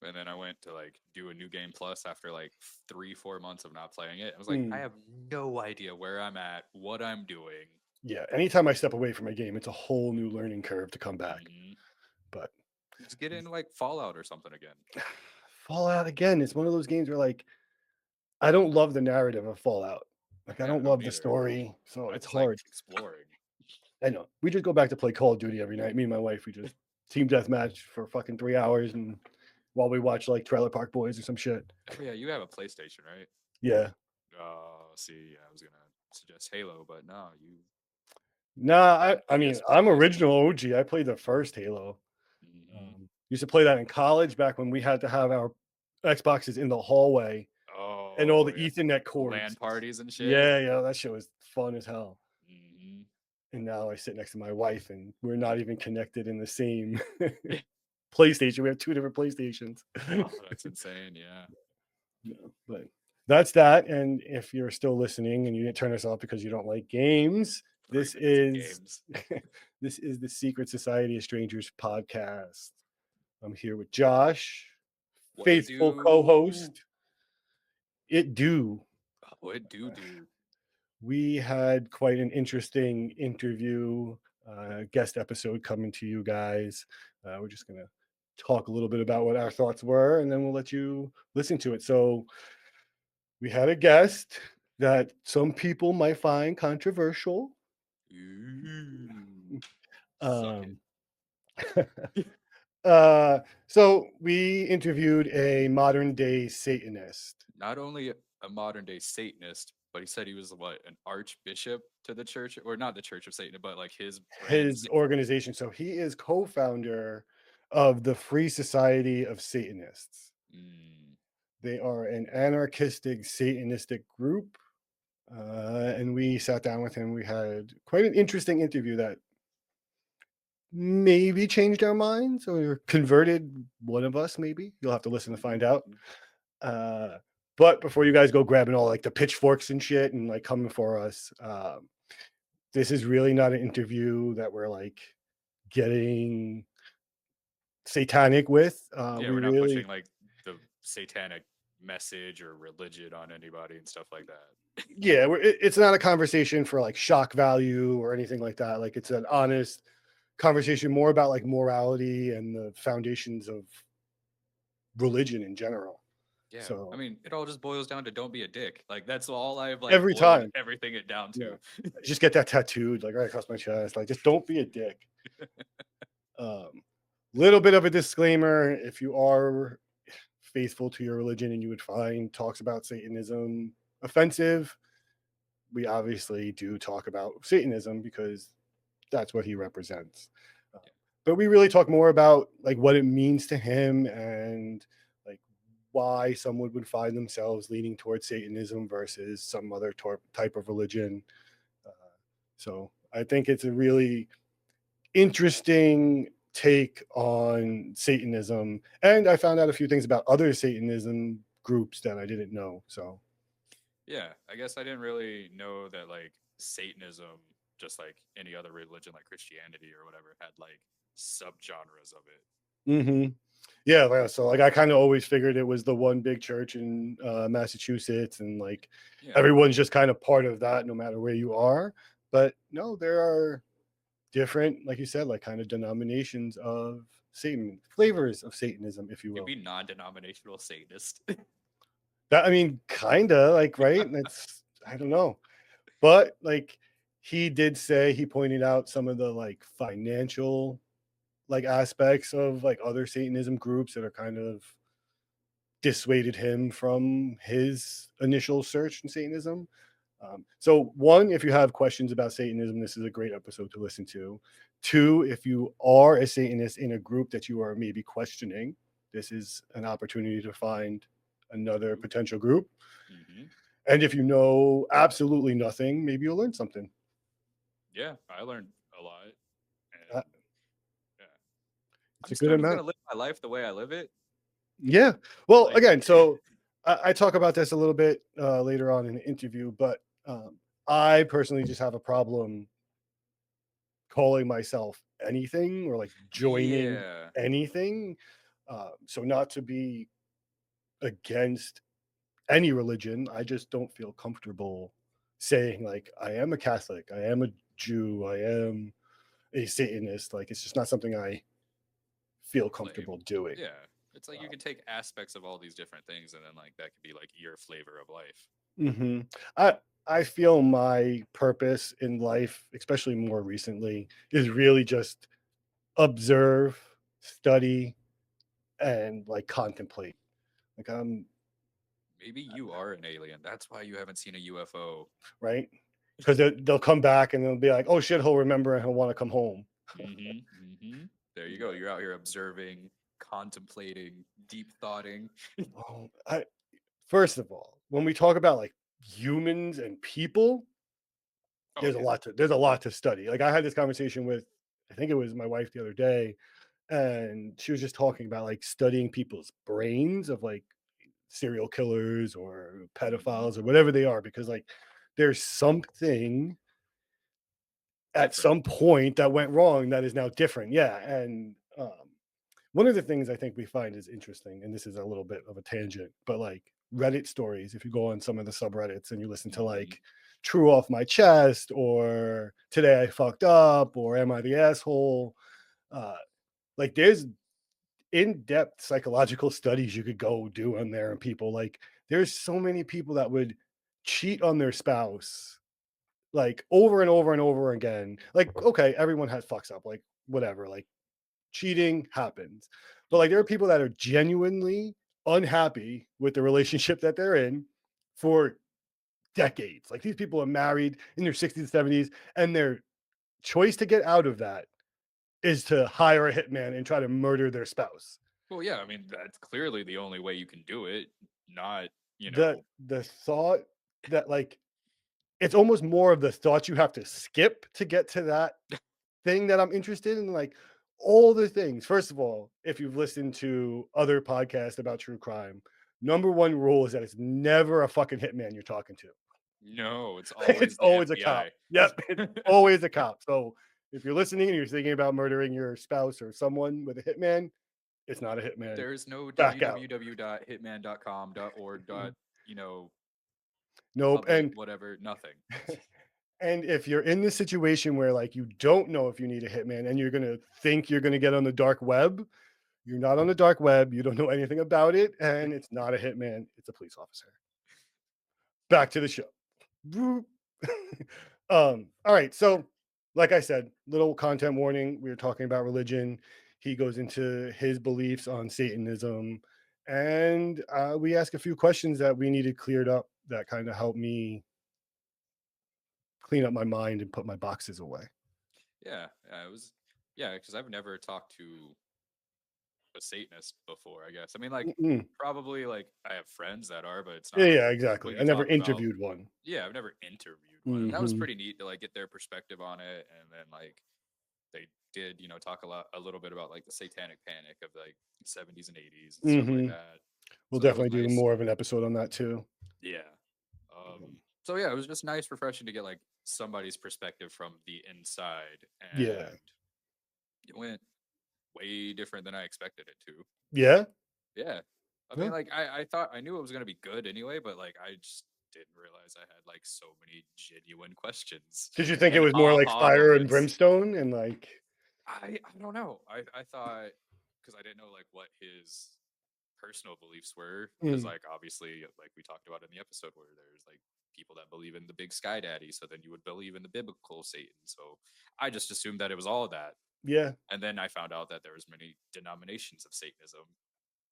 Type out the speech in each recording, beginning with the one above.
and then I went to like do a new game plus after like 3-4 months of not playing it. I was like, I Mm. have no idea where I'm at, what I'm doing. Yeah, anytime I step away from a game, it's a whole new learning curve to come back. Hmm. But Just get into like Fallout or something again. Fallout again, it's one of those games where like I don't love the narrative of Fallout. Like I Yeah, I don't don't love the either. story, so I it's just like hard. exploring. I know. We just go back to play Call of Duty every night. Me and my wife, we just team deathmatch for fucking 3 hours, and while we watch like Trailer Park Boys or some shit. Oh yeah, you have a PlayStation, right? Yeah. See, I was gonna suggest Halo, but no, you Nah, got I mean, PS4 I'm games. original OG. I played the first Halo. Hmm. Used to play that in college back when we had to have our Xboxes in the hallway and all Oh the yeah, Ethernet LAN cords. parties and shit. Yeah, yeah, that shit was fun as hell. Hmm. And now I sit next to my wife, and we're not even connected in the same PlayStation. We have two different PlayStations. Oh, that's insane. Yeah. No, but that's that. And if you're still listening and you didn't turn us off because you don't like games, 3 this minutes of is games. this is the Secret Society of Strangers podcast. I'm here with Josh, What it faithful do? co-host. It do. What it do? We had quite an interesting interview, guest episode coming to you guys. We're just gonna talk a little bit about what our thoughts were, and then we'll let you listen to it. So we had a guest that some people might find controversial. Ooh, suck it. Um, uh, so we interviewed a modern day Satanist. Not only a modern day Satanist, but he said he was what, an archbishop to the church, or not the Church of Satan, but like his brand. His organization. So he is co-founder of the Free Society of Satanists. Mm, They are an anarchistic Satanistic group. And we sat down with him. We had quite an interesting interview that maybe changed our minds or converted one of us, maybe. You'll have to listen to find out. ooh, Uh, but before you guys go grabbing all like the pitchforks and shit and like coming for us, this is really not an interview that we're like getting satanic with. yeah, We we're not pushing really, like the satanic message or religion on anybody and stuff like that. yeah, it's not a conversation for like shock value or anything like that. Like it's an honest conversation more about like morality and the foundations of religion in general. Yeah, I So mean, it all just boils down to don't be a dick. Like that's all I've like every boiled time, everything it down yeah, to. just get that tattooed like right across my chest. Like just don't be a dick. Little bit of a disclaimer: if you are faithful to your religion and you would find talks about Satanism offensive, we obviously do talk about Satanism because that's what he represents. Uh, Yeah. but we really talk more about like what it means to him and like why someone would find themselves leaning towards Satanism versus some other type of religion. Uh, so I think it's a really interesting take on Satanism, and I found out a few things about other Satanism groups that I didn't know. So Yeah, I guess I didn't really know that like Satanism, just like any other religion like Christianity or whatever, had like subgenres of it. mhm. Yeah, so like I kind of always figured it was the one big church in Massachusetts, and like Yeah. everyone's just kind of part of that, no matter where you are. But no, there are different, like you said, like kind of denominations of Satan, flavors of Satanism, if you You can will. be non-denominational Satanist. That I mean, kind of like right. That's I don't know, but like he did say he pointed out some of the like financial like aspects of like other Satanism groups that are kind of dissuaded him from his initial search in Satanism. So, one, if you have questions about Satanism, this is a great episode to listen to. Two, if you are a Satanist in a group that you are maybe questioning, this is an opportunity to find another Ooh. potential group. Hmm. And if you know absolutely nothing, maybe you'll learn something. Yeah, I learned a lot, Uh, and yeah, it's I'm a good still just amount. gonna live my life the way I live it. Yeah. Well, Like, again, so I talk about this a little bit later on in the interview, but I personally just have a problem calling myself anything or like joining yeah, anything. So not to be against any religion, I just don't feel comfortable saying like I am a Catholic, I am a Jew, I am a Satanist. Like it's just not something I feel Claim. comfortable doing. Yeah. It's like you can take aspects of all these different things and then like that could be like your flavor of life. hmm I feel my purpose in life, especially more recently, is really just observe, study, and like contemplate. Like I'm Maybe you are an alien. That's why you haven't seen a UFO. right because they'll come back and they'll be like, oh shit, he'll remember and he'll want to come home. There you go. Yeah. You're out here observing, contemplating, deep thoughting. Well, first of all, when we talk about like humans and people, Oh yeah. there's a lot to study. Like I had this conversation with, I think it was my wife the other day, and she was just talking about like studying people's brains of like serial killers or hmm pedophiles or whatever they are, because like there's something at Different. some point that went wrong that is now different. Yeah. And one of the things I think we find is interesting, and this is a little bit of a tangent, but like Reddit stories, if you go on some of the subreddits and you listen to hmm like True Off My Chest or Today I Fucked Up or Am I the Asshole? Uh, like there's in-depth psychological studies you could go do on there, and people like there's so many people that would cheat on their spouse like over and over and over again. Like okay, everyone has fucks up, like whatever, like cheating happens, but like there are hmm people that are genuinely unhappy with the relationship that they're in for decades. Like these people are married in their 60s, 70s, and their choice to get out of that is to hire a hitman and try to murder their spouse. Well, yeah. I mean, that's clearly the only way you can do it. Not, you The know. the thought that like it's almost more of the thought you have to skip to get to that thing that I'm interested in. Like all the things. First of all, if you've listened to other podcasts about true crime, number one rule is that it's never a fucking hitman you're talking to. No, it's It's always the always a cop. FBI. Yep, it's always a cop. So if you're listening and you're thinking about murdering your spouse or someone with a hitman, it's not a hitman. There's no Back out. www.hitman.com.org. You know, Nope. public whatever. Nothing. And if you're in this situation where like you don't know if you need a hitman and you're gonna think you're gonna get on the dark web, you're not on the dark web, you don't know anything about it, and it's not a hitman, it's a police officer. Back to the show. All right. So, like I said, little content warning. We were talking about religion. He goes into his beliefs on Satanism, and we ask a few questions that we needed cleared up that kind of helped me clean up my mind and put my boxes away. Yeah, it was. Yeah, because I've never talked to a Satanist before. I guess. I mean, like, Mm-mm. probably like I have friends that are, but it's Yeah, not like yeah, what exactly. I you never talk about. interviewed one. Yeah, I've never interviewed one, and that was Hmm. pretty neat to like get their perspective on it, and then like they did, talk a little bit about like the satanic panic of like 70s and 80s and stuff like Hmm. that. We'll So that was definitely do nice. more of an episode on that too. Yeah. So yeah, it was just nice, refreshing to get like somebody's perspective from the inside, Yeah. and it went way different than I expected it to. Yeah. Yeah. I mean, Yeah. like I thought I knew it was gonna be good anyway, but like I just didn't realize I had like so many genuine questions Did you think it and was more like aha fire and moments. brimstone and like? I don't know. I thought because I didn't know like what his personal beliefs were, because Mm, like obviously like we talked about in the episode where there's like people that believe in the big sky daddy, so then you would believe in the biblical Satan. So I just assumed that it was all of that, yeah. and then I found out that there was many denominations of Satanism.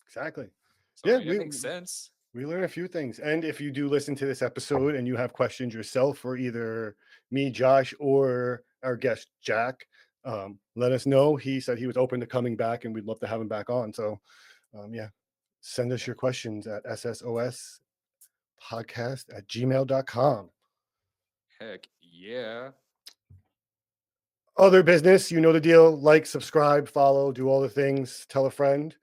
Exactly. So I Yeah. mean it makes sense. We learn a few things. And if you do listen to this episode and you have questions yourself for either me, Josh, or our guest Jack, let us know. He said he was open to coming back, and we'd love to have him back on. So, yeah, send us your questions at ssospodcast@gmail.com. Heck yeah. Other business, you know the deal. Like, subscribe, follow, do all the things. Tell a friend.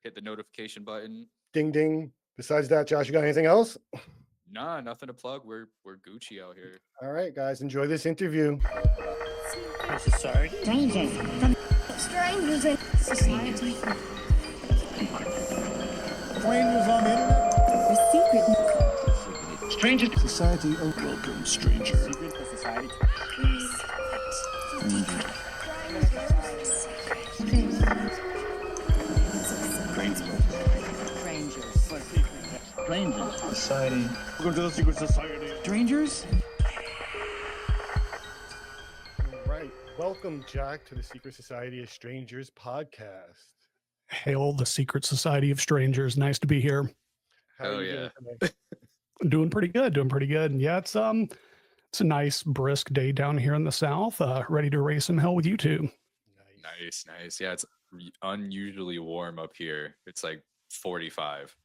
Hit the notification button. Ding, ding. Besides that, Josh, you got anything else? Nah, nothing to plug. We're Gucci out here. All right, guys, enjoy this interview. Strangers from Society Strangers on the internet. The secret. Stranger society. Welcome, stranger. Secret society. Strangers. Society. Welcome to the secret society. Strangers? All right. Welcome, Jack, to the Secret Society of Strangers podcast. Hail the Secret Society of Strangers. Nice to be here. How Oh, are you yeah. doing today? Doing pretty good. And yeah, it's a nice brisk day down here in the South. Ready to raise some hell with you two. Nice. Yeah, it's unusually warm up here. It's like 45.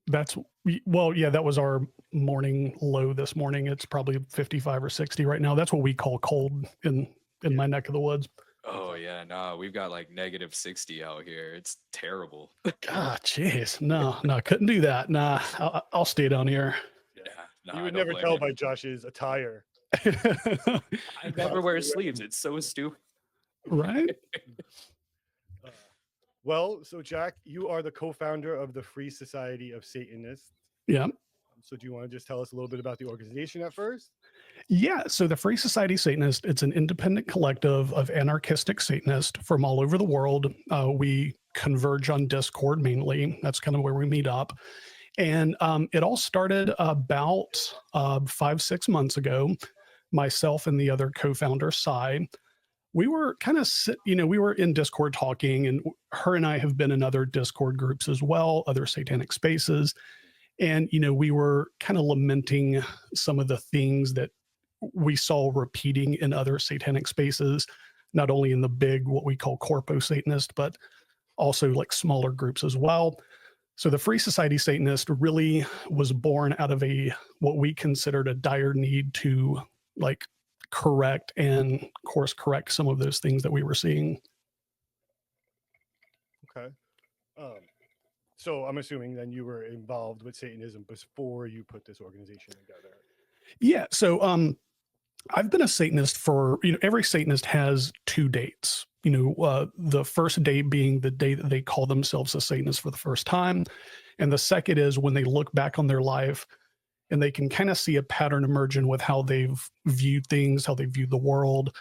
Yeah, that was our morning low this morning. It's probably 55 or 60 right now. That's what we call cold in my neck of the woods. Oh yeah, nah, we've got like negative 60 out here. It's terrible. Ah, jeez. No, couldn't do that. Nah, I'll stay down here. Yeah, nah, You I would don't never blame tell you. by Josh's attire. I never wear sleeves. It's so stupid. Right? Well, so Jack, you are the co-founder of the Free Society of Satanists. Yeah. So do you want to just tell us a little bit about the organization at first? Yeah, so the Free Society Satanist, it's an independent collective of anarchistic Satanists from all over the world. We converge on Discord mainly. That's kind of where we meet up. And it all started about 5-6 months ago. Myself and the other co-founder, Sai, we were kind of, we were in Discord talking, and her and I have been in other Discord groups as well, other satanic spaces. And, we were kind of lamenting some of the things that we saw repeating in other satanic spaces, not only in the big, what we call corpo Satanist, but also like smaller groups as well. So the Free Society Satanist really was born out of what we considered a dire need to like correct and course correct some of those things that we were seeing. Okay. So I'm assuming then you were involved with Satanism before you put this organization together. Yeah. So I've been a Satanist for, every Satanist has 2 dates. The first date being the day that they call themselves a Satanist for the first time. And the second is when they look back on their life and they can kind of see a pattern emerging with how they've viewed things, how they viewed the world.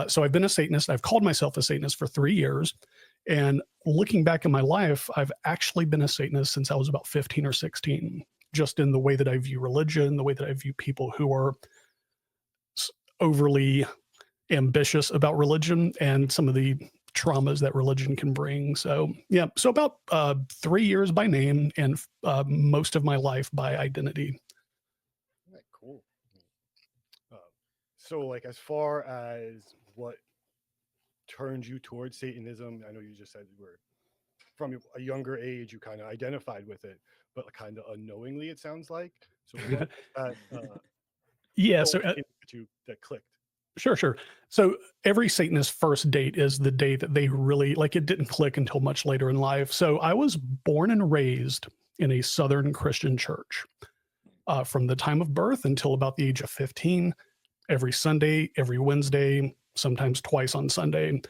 So I've been a Satanist. I've called myself a Satanist for 3 years. And looking back in my life, I've actually been a Satanist since I was about 15 or 16, just in the way that I view religion, the way that I view people who are overly ambitious about religion and some of the traumas that religion can bring. So, yeah, so about 3 years by name and most of my life by identity. All right, cool. So like as far as what turned you towards Satanism, I know you just said you were from a younger age, you kind of identified with it, but kind of unknowingly, it sounds like. So what yeah, so that clicked. Sure. So every Satanist first date is the day that they really it didn't click until much later in life. So I was born and raised in a Southern Christian church from the time of birth until about the age of 15. Every Sunday, every Wednesday, sometimes twice on Sunday.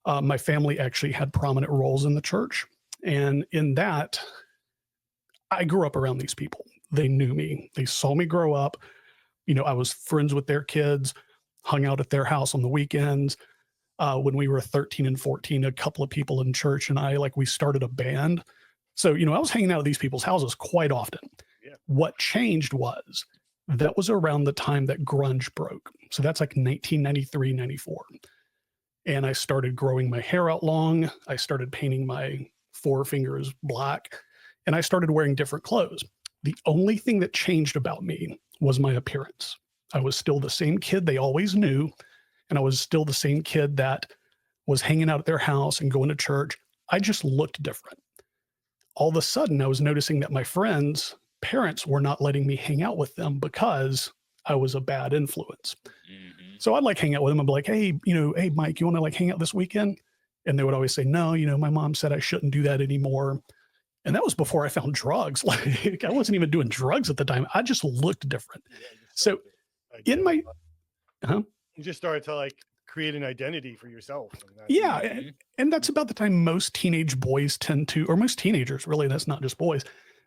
My family actually had prominent roles in the church. And in that, I grew up around these people. They knew me. They saw me grow up. I was friends with their kids, hung out at their house on the weekends. When we were 13 and 14, a couple of people in church and we started a band. So, I was hanging out at these people's houses quite often. Yeah. What changed was that was around the time that grunge broke. So that's like 1993, 94. And I started growing my hair out long. I started painting my forefingers black, and I started wearing different clothes. The only thing that changed about me was my appearance. I was still the same kid they always knew, and I was still the same kid that was hanging out at their house and going to church. I just looked different. All of a sudden, I was noticing that my friends' parents were not letting me hang out with them because I was a bad influence. Mm-hmm. So I'd hang out with them and be like, hey, hey, Mike, you want to hang out this weekend? And they would always say, no, my mom said I shouldn't do that anymore. And that was before I found drugs. I wasn't even doing drugs at the time. I just looked different. So in my, you just started to create an identity for yourself. And that's, Yeah. And that's about the time most teenage boys tend to, or most teenagers, really, that's not just boys,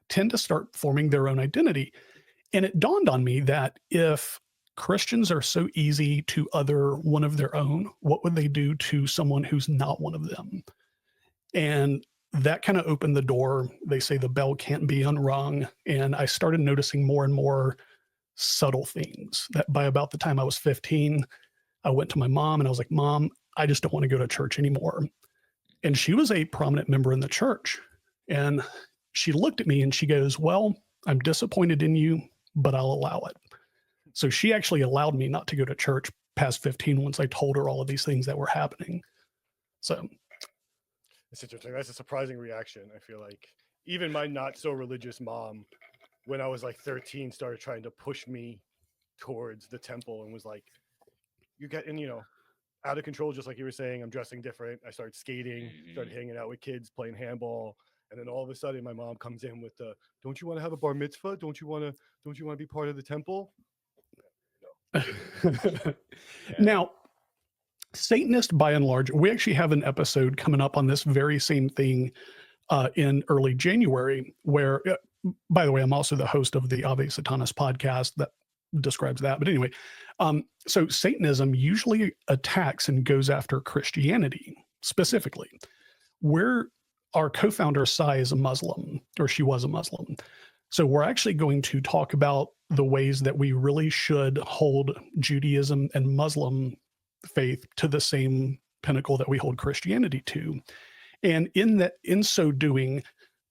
tend to start forming their own identity. And it dawned on me that if Christians are so easy to other one of their own, what would they do to someone who's not one of them? And that kind of opened the door. They say the bell can't be unrung. And I started noticing more and more subtle things that by about the time I was 15, I went to my mom and I was like, Mom, I just don't want to go to church anymore. And she was a prominent member in the church. And she looked at me and she goes, well, I'm disappointed in you, but I'll allow it. So she actually allowed me not to go to church past 15 once I told her all of these things that were happening. So it's interesting. That's a surprising reaction. I feel like even my not so religious mom, when I was like 13, started trying to push me towards the temple and was like, you're getting, out of control, just like you were saying. I'm dressing different. I started skating, started hanging out with kids, playing handball. And then all of a sudden my mom comes in with the, don't you want to have a bar mitzvah? Don't you want to be part of the temple? No. Now, Satanists, by and large, we actually have an episode coming up on this very same thing in early January, where, by the way, I'm also the host of the Ave Satanis podcast that describes that. But anyway, so Satanism usually attacks and goes after Christianity specifically. Our co-founder, Sai, is a Muslim, or she was a Muslim. So we're actually going to talk about the ways that we really should hold Judaism and Muslim faith to the same pinnacle that we hold Christianity to. And in so doing,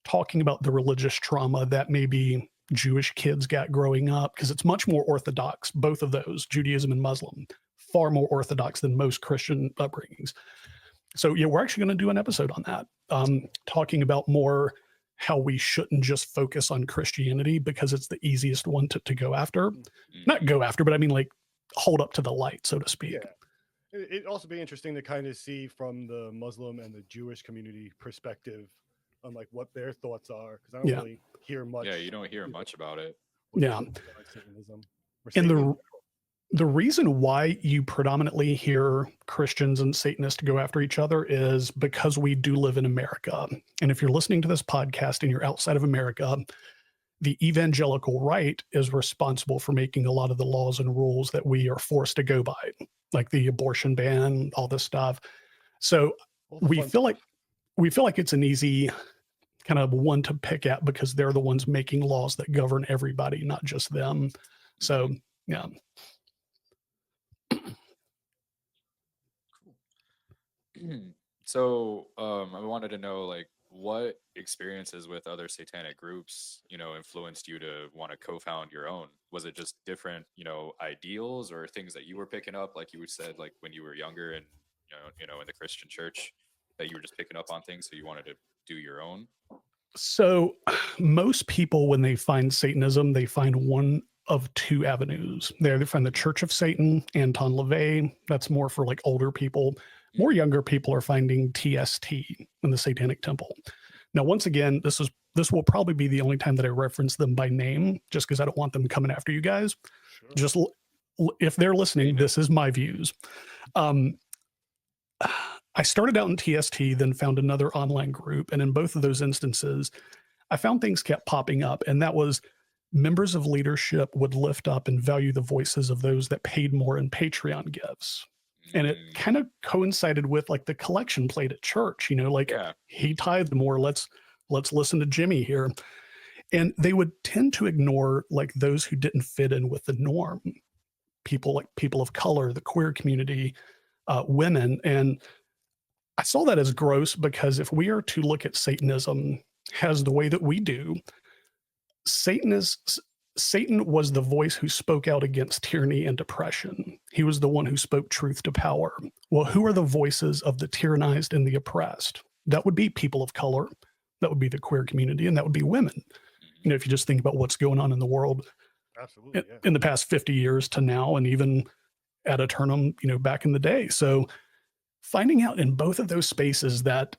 talking about the religious trauma that maybe Jewish kids got growing up, because it's much more orthodox, both of those, Judaism and Muslim, far more orthodox than most Christian upbringings. So yeah, we're actually going to do an episode on that, talking about more how we shouldn't just focus on Christianity because it's the easiest one to go after. Not go after, but I mean like hold up to the light, so to speak. Yeah. It'd also be interesting to kind of see from the Muslim and the Jewish community perspective on like what their thoughts are, because I don't really hear much. Yeah, you don't hear much about it. Yeah. Satanism. And the reason why you predominantly hear Christians and Satanists go after each other is because we do live in America. And if you're listening to this podcast and you're outside of America, the evangelical right is responsible for making a lot of the laws and rules that we are forced to go by, like the abortion ban, all this stuff. So we feel like it's an easy kind of one to pick at because they're the ones making laws that govern everybody, not just them. So, yeah. So I wanted to know, like, what experiences with other satanic groups, influenced you to want to co-found your own? Was it just different, ideals or things that you were picking up, like you said, like when you were younger and, in the Christian church, that you were just picking up on things, so you wanted to do your own? So most people, when they find Satanism, they find one of two avenues. They either find the Church of Satan, Anton LaVey, that's more for like older people. More younger people are finding TST in the Satanic Temple. Now, once again, this will probably be the only time that I reference them by name, just because I don't want them coming after you guys. Sure. Just if they're listening, this is my views. I started out in TST, then found another online group. And in both of those instances, I found things kept popping up. And that was members of leadership would lift up and value the voices of those that paid more in Patreon gifts. And it kind of coincided with like the collection plate at church, he tithed more. Let's listen to Jimmy here. And they would tend to ignore like those who didn't fit in with the norm. People like people of color, the queer community, women. And I saw that as gross because if we are to look at Satanism as the way that we do, Satan was the voice who spoke out against tyranny and oppression. He was the one who spoke truth to power. Well, who are the voices of the tyrannized and the oppressed? That would be people of color. That would be the queer community, and that would be women. If you just think about what's going on in the world in the past 50 years to now, and even ad eternum, back in the day. So finding out in both of those spaces that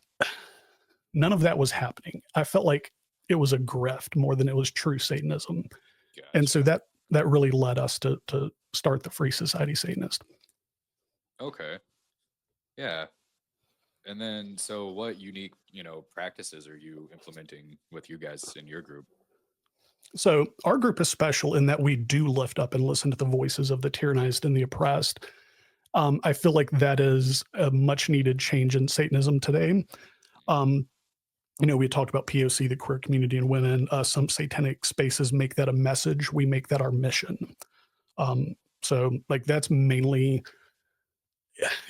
none of that was happening, I felt like it was a grift more than it was true Satanism. Gotcha. And so that really led us to start the Free Society Satanist. Okay. Yeah. And then, so what unique, practices are you implementing with you guys in your group? So our group is special in that we do lift up and listen to the voices of the tyrannized and the oppressed. I feel like that is a much needed change in Satanism today. Um, we talked about POC, the queer community, and women. Some satanic spaces make that a message. We make that our mission. So, like, that's mainly.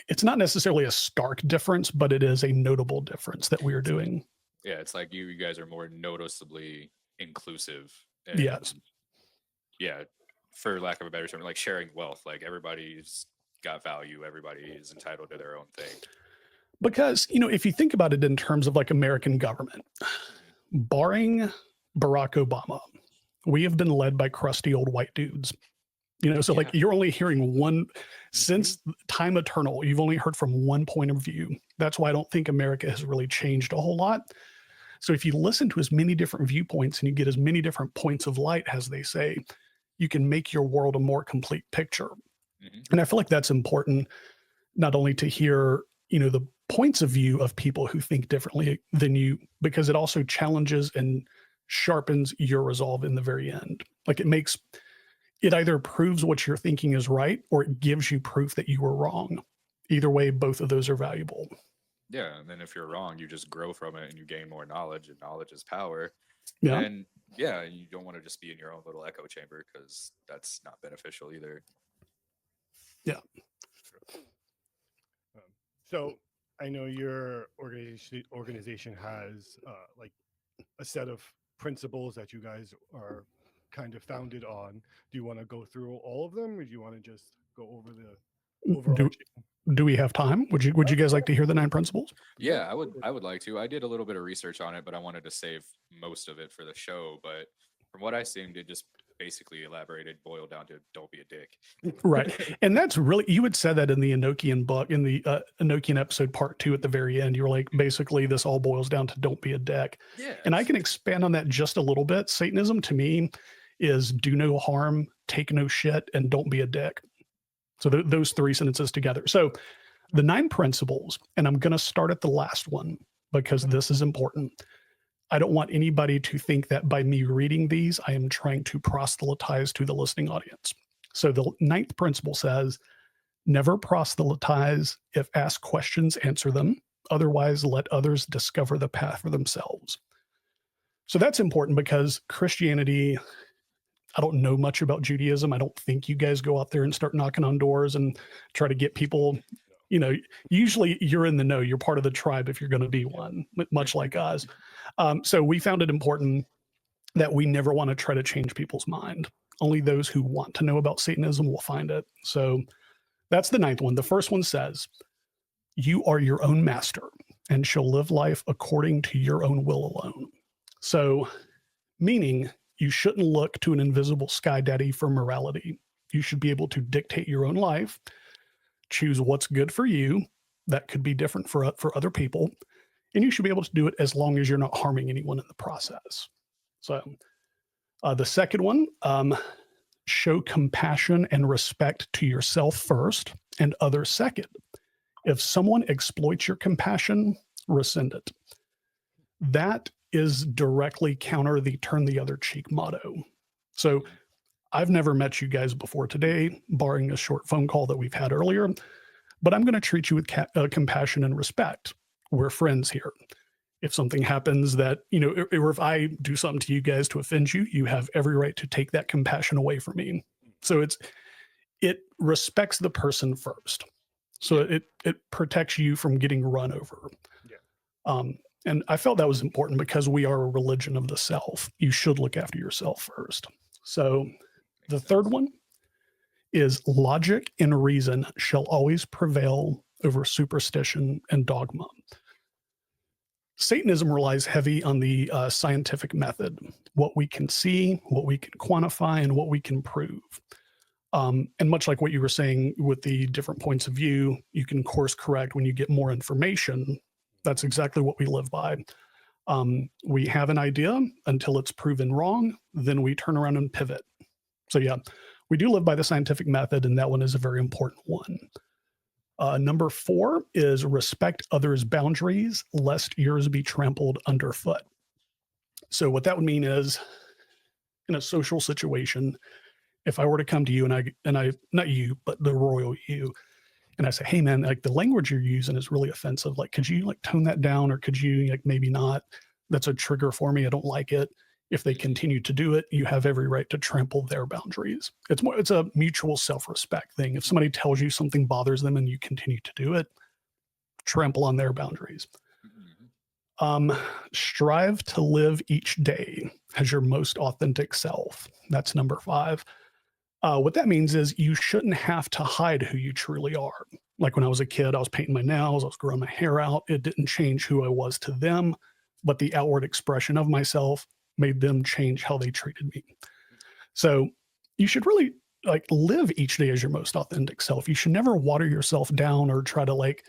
It's not necessarily a stark difference, but it is a notable difference that we are doing. Yeah, it's like you guys are more noticeably inclusive. And, Yes. yeah, for lack of a better term, like sharing wealth. Like everybody's got value. Everybody is entitled to their own thing. Because, if you think about it in terms of like American government, barring Barack Obama, we have been led by crusty old white dudes. So like you're only hearing one since time eternal. You've only heard from one point of view. That's why I don't think America has really changed a whole lot. So if you listen to as many different viewpoints and you get as many different points of light, as they say, you can make your world a more complete picture. And I feel like that's important, not only to hear, the points of view of people who think differently than you, because it also challenges and sharpens your resolve in the very end. Like it either proves what you're thinking is right, or it gives you proof that you were wrong. Either way, both of those are valuable. Yeah, and then if you're wrong, you just grow from it and you gain more knowledge, and knowledge is power. Yeah. And yeah, you don't want to just be in your own little echo chamber, because that's not beneficial either. Yeah. So I know your organization has like a set of principles that you guys are kind of founded on. Do you want to go through all of them, or do you want to just go over the overarching? Do we have time? Would you guys like to hear the 9 principles? Yeah, I would like to. I did a little bit of research on it, but I wanted to save most of it for the show. But from what I seemed, it just basically elaborated, boiled down to don't be a dick. Right. And that's really, you had said that in the Enochian book, in the Enochian episode part 2 at the very end. You were like, basically, this all boils down to don't be a dick. Yeah. And I can expand on that just a little bit. Satanism to me is do no harm, take no shit, and don't be a dick. So those 3 sentences together. So the 9 principles, and I'm going to start at the last one because this is important. I don't want anybody to think that by me reading these, I am trying to proselytize to the listening audience. So the 9th principle says, never proselytize. If asked questions, answer them. Otherwise, let others discover the path for themselves. So that's important because Christianity, I don't know much about Judaism. I don't think you guys go out there and start knocking on doors and try to get people, usually you're in the know, you're part of the tribe if you're going to be one, much like us. So we found it important that we never want to try to change people's mind. Only those who want to know about Satanism will find it. So that's the 9th one. The first one says, you are your own master and shall live life according to your own will alone. So meaning you shouldn't look to an invisible sky daddy for morality. You should be able to dictate your own life, choose what's good for you. That could be different for other people. And you should be able to do it as long as you're not harming anyone in the process. So the second one, show compassion and respect to yourself first and others second. If someone exploits your compassion, rescind it. That is directly counter the turn the other cheek motto. So I've never met you guys before today, barring a short phone call that we've had earlier, but I'm going to treat you with compassion and respect. We're friends here. If something happens that, or if I do something to you guys to offend you, you have every right to take that compassion away from me. So it respects the person first. So it protects you from getting run over. Yeah. And I felt that was important because we are a religion of the self. You should look after yourself first. So the third one is logic and reason shall always prevail over superstition and dogma. Satanism relies heavy on the scientific method, what we can see, what we can quantify, and what we can prove. And much like what you were saying with the different points of view, you can course correct when you get more information. That's exactly what we live by. We have an idea until it's proven wrong, then we turn around and pivot. So yeah, we do live by the scientific method, and that one is a very important one. Number 4 is respect others' boundaries, lest yours be trampled underfoot. So what that would mean is, in a social situation, if I were to come to you and I not you, but the royal you, and I say, hey man, like the language you're using is really offensive. Like, could you like tone that down, or could you like maybe not? That's a trigger for me. I don't like it. If they continue to do it, you have every right to trample their boundaries. It's a mutual self-respect thing. If somebody tells you something bothers them and you continue to do it, trample on their boundaries. Strive to live each day as your most authentic self. That's number 5. What that means is you shouldn't have to hide who you truly are. Like when I was a kid, I was painting my nails, I was growing my hair out. It didn't change who I was to them, but the outward expression of myself made them change how they treated me. So you should really like live each day as your most authentic self. You should never water yourself down or try to like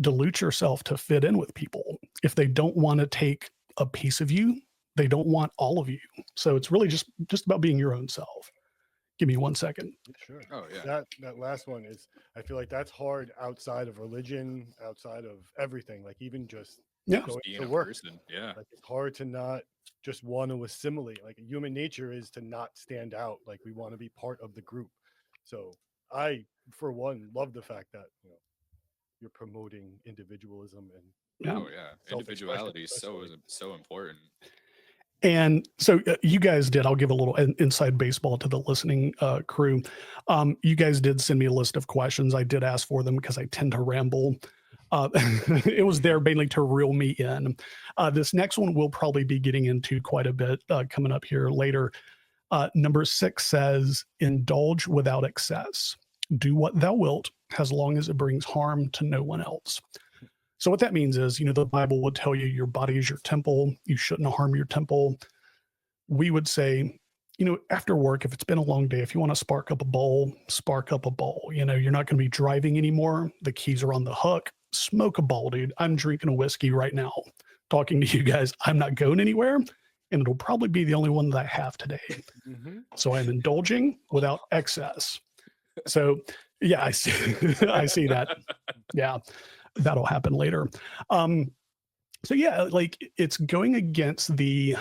dilute yourself to fit in with people. If they don't want to take a piece of you, they don't want all of you. So it's really just about being your own self. Give me 1 second. Sure. Oh yeah. That last one is, I feel like that's hard outside of religion, outside of everything. Like even just Yeah. going Being to a work. person. Yeah. Like it's hard to not just want to assimilate. Like human nature is to not stand out. Like we want to be part of the group. So I, for one, love the fact that you're promoting individualism and Yeah. Oh yeah. self-expression, Individuality is especially. so important. And so you guys did, I'll give a little inside baseball to the listening crew. You guys did send me a list of questions. I did ask for them because I tend to ramble. It was there mainly to reel me in. This next one we'll probably be getting into quite a bit coming up here later. Number 6 says, indulge without excess. Do what thou wilt, as long as it brings harm to no one else. So what that means is, the Bible would tell you your body is your temple. You shouldn't harm your temple. We would say, after work, if it's been a long day, if you want to spark up a bowl, spark up a bowl. You're not going to be driving anymore. The keys are on the hook. Smoke a bowl, dude. I'm drinking a whiskey right now, talking to you guys. I'm not going anywhere, and it'll probably be the only one that I have today. So I'm indulging without excess. So yeah, I see, I see that. Yeah, that'll happen later. So yeah, like it's going against the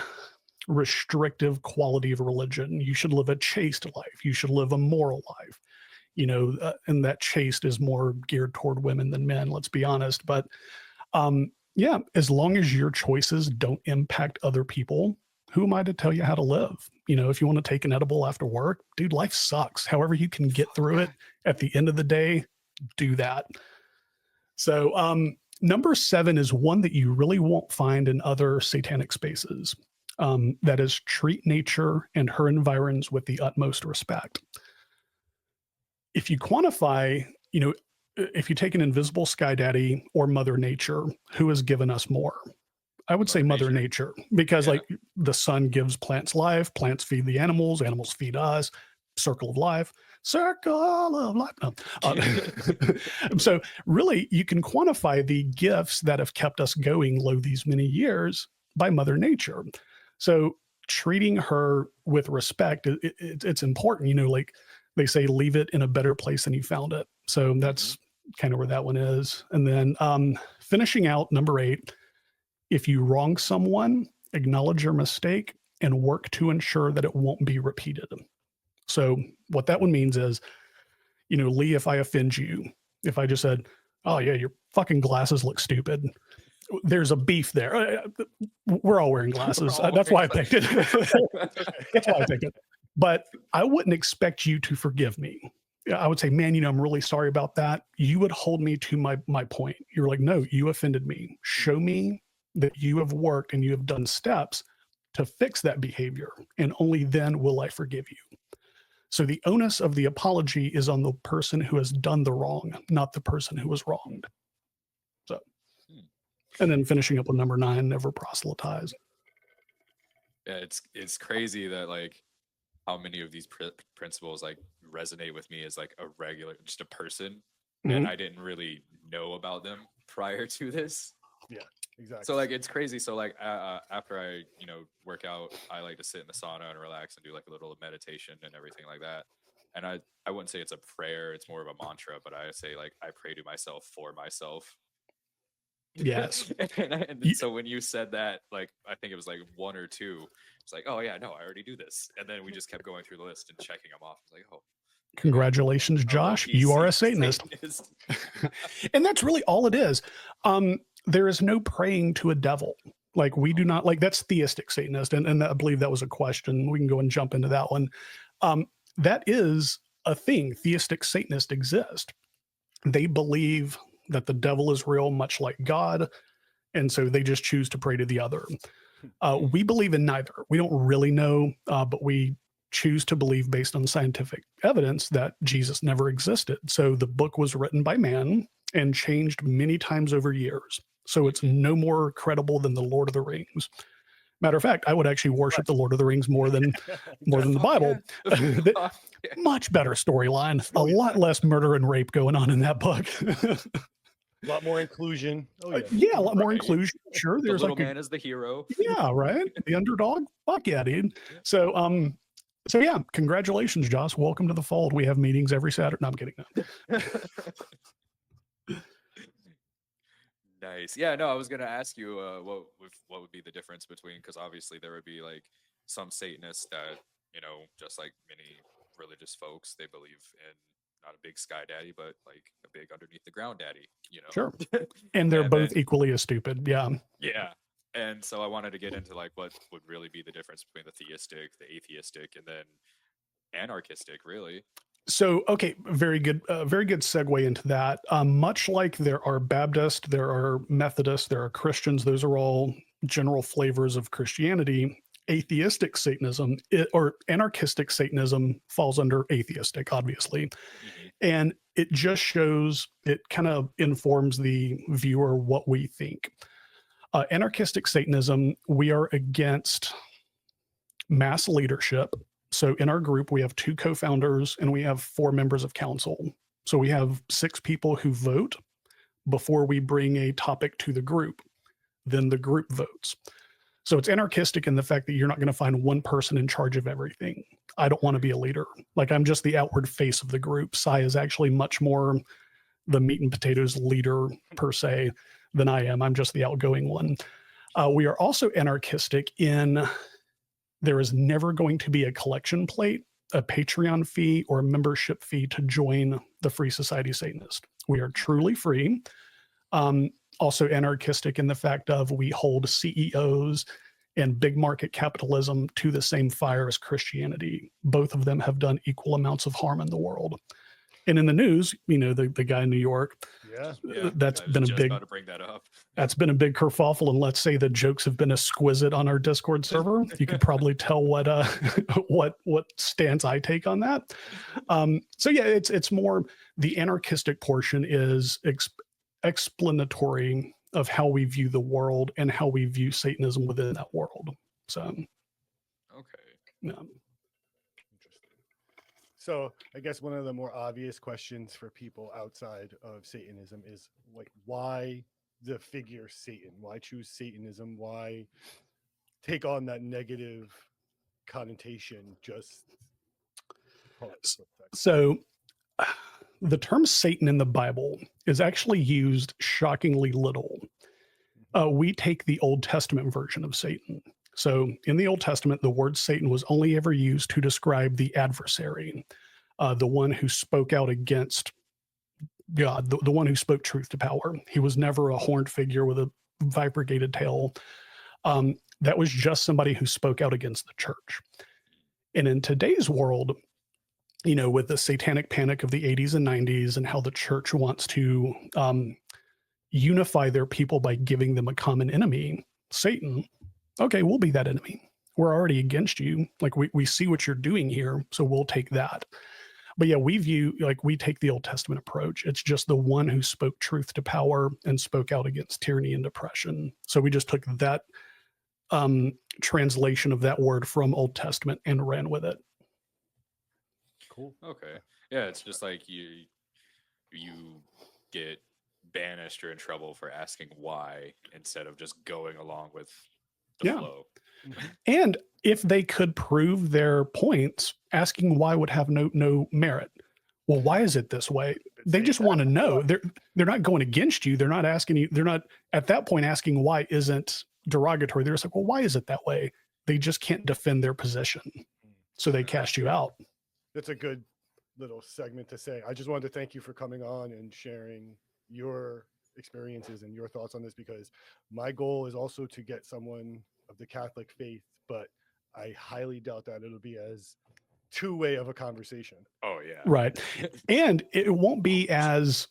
restrictive quality of religion. You should live a chaste life. You should live a moral life. And that chaste is more geared toward women than men. Let's be honest. But yeah, as long as your choices don't impact other people, who am I to tell you how to live? If you want to take an edible after work, dude, life sucks. However you can get through it at the end of the day, do that. So number 7 is one that you really won't find in other satanic spaces. That is, treat nature and her environs with the utmost respect. If you quantify, if you take an invisible sky daddy or Mother Nature, who has given us more? I would say Mother Nature, because like the sun gives plants life, plants feed the animals feed us, circle of life. So really, you can quantify the gifts that have kept us going low these many years by Mother Nature. So treating her with respect, it's important. Like they say, leave it in a better place than you found it. So that's kind of where that one is. And then finishing out number 8, if you wrong someone, acknowledge your mistake and work to ensure that it won't be repeated. So what that one means is, Lee, if I offend you, if I just said, oh yeah, your fucking glasses look stupid, there's a beef there. We're all wearing glasses. That's why I picked it. That's why I picked it. But I wouldn't expect you to forgive me. I would say, man, I'm really sorry about that. You would hold me to my point. You're like, no, you offended me. Show me that you have worked and you have done steps to fix that behavior, and only then will I forgive you. So the onus of the apology is on the person who has done the wrong, not the person who was wronged. So, and then finishing up with number 9, never proselytize. Yeah, it's crazy that like how many of these principles like resonate with me as like just a person, and I didn't really know about them prior to this. Yeah, exactly. So like it's crazy. So like after I work out, I like to sit in the sauna and relax and do like a little meditation and everything like that. and I wouldn't say it's a prayer, it's more of a mantra, but I say like I pray to myself for myself. Yes. And You- so when you said that, like I think it was like one or two, it's like, oh yeah, no, I already do this. And then we just kept going through the list and checking them off. It's like, oh, Congratulations, a Josh. low-key You are a Satanist. Satanist. And that's really all it is. There is no praying to a devil. Like we do not like that's theistic Satanist. And I believe that was a question. We can go and jump into that one. That is a thing. Theistic Satanists exist. They believe that the devil is real, much like God. And so they just choose to pray to the other. We believe in neither. We don't really know, but we choose to believe based on scientific evidence that Jesus never existed. So the book was written by man and changed many times over years. So it's no more credible than the Lord of the Rings. Matter of fact, I would actually worship the Lord of the Rings more than the Bible. Much better storyline, a lot less murder and rape going on in that book. A lot more inclusion. Oh yeah. Yeah, a lot more Right. inclusion. Sure, The there's little like man is the hero. yeah, right. The underdog. Fuck yeah, dude. So yeah, congratulations, Josh. Welcome to the fold. We have meetings every Saturday. No, I'm kidding. No. Nice. Yeah, no, I was gonna ask you what would be the difference between, because obviously there would be like some Satanists that, just like many religious folks, they believe in not a big sky daddy, but like a big underneath the ground daddy, Sure. And they're And both then- equally as stupid. Yeah. Yeah. And so I wanted to get into like what would really be the difference between the theistic, the atheistic, and then anarchistic, really. So, okay, very good segue into that. Much like there are Baptists, there are Methodists, there are Christians. Those are all general flavors of Christianity. Atheistic Satanism or anarchistic Satanism falls under atheistic, obviously. Mhm. And it just shows, it kind of informs the viewer what we think. Anarchistic Satanism, we are against mass leadership. So in our group, we have 2 co-founders and we have 4 members of council. So we have 6 people who vote before we bring a topic to the group. Then the group votes. So it's anarchistic in the fact that you're not going to find one person in charge of everything. I don't want to be a leader. Like I'm just the outward face of the group. Sai is actually much more the meat and potatoes leader per se than I am. I'm just the outgoing one. We are also anarchistic in there is never going to be a collection plate, a Patreon fee, or a membership fee to join the Free Society Satanist. We are truly free. Also anarchistic in the fact of we hold CEOs and big market capitalism to the same fire as Christianity. Both of them have done equal amounts of harm in the world. And in the news, the guy in New York, Yeah. that's I was been a just big about to bring that up. that's been a big kerfuffle. And let's say the jokes have been exquisite on our Discord server. You could probably tell what what stance I take on that. So yeah, it's more the anarchistic portion is explanatory of how we view the world and how we view Satanism within that world. So Okay. yeah. Interesting. So I guess one of the more obvious questions for people outside of Satanism is like, why the figure Satan? Why choose Satanism? Why take on that negative connotation? So the term Satan in the Bible is actually used shockingly little. We take the Old Testament version of Satan. So in the Old Testament, the word Satan was only ever used to describe the adversary, the one who spoke out against God, the one who spoke truth to power. He was never a horned figure with a vibrated tail. That was just somebody who spoke out against the church. And in today's world, with the satanic panic of the 80s and 90s and how the church wants to unify their people by giving them a common enemy, Satan, okay, we'll be that enemy. We're already against you. Like we see what you're doing here, so we'll take that. But yeah, we take the Old Testament approach. It's just the one who spoke truth to power and spoke out against tyranny and depression. So we just took that translation of that word from Old Testament and ran with it. Cool. Okay. Yeah, it's just like you get banished or in trouble for asking why instead of just going along with the flow. And if they could prove their points, asking why would have no merit. Well, why is it this way? They just want to know. They're not going against you. They're not asking you. They're not at that point asking why isn't derogatory. They're just like, well, why is it that way? They just can't defend their position, so they cast you out. That's a good little segment to say. I just wanted to thank you for coming on and sharing your experiences and your thoughts on this, because my goal is also to get someone of the Catholic faith, but I highly doubt that it'll be as two-way of a conversation. Oh yeah. Right. And it won't be as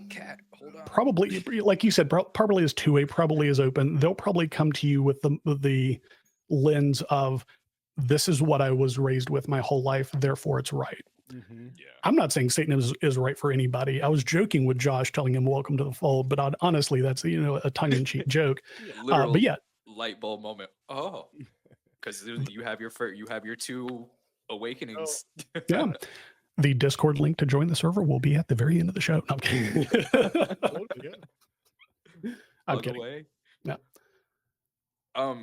Cat, hold on. probably, like you said, probably is two-way, probably is open. They'll probably come to you with the lens of, this is what I was raised with my whole life, therefore it's right. Mm-hmm. Yeah. I'm not saying Satanism is right for anybody. I was joking with Josh, telling him welcome to the fold, but honestly, that's a tongue-in-cheek joke. Literal But yeah, light bulb moment. Oh, because you have your two awakenings. yeah. The Discord link to join the server will be at the very end of the show. No, I'm kidding. I'm Plug kidding. away. No.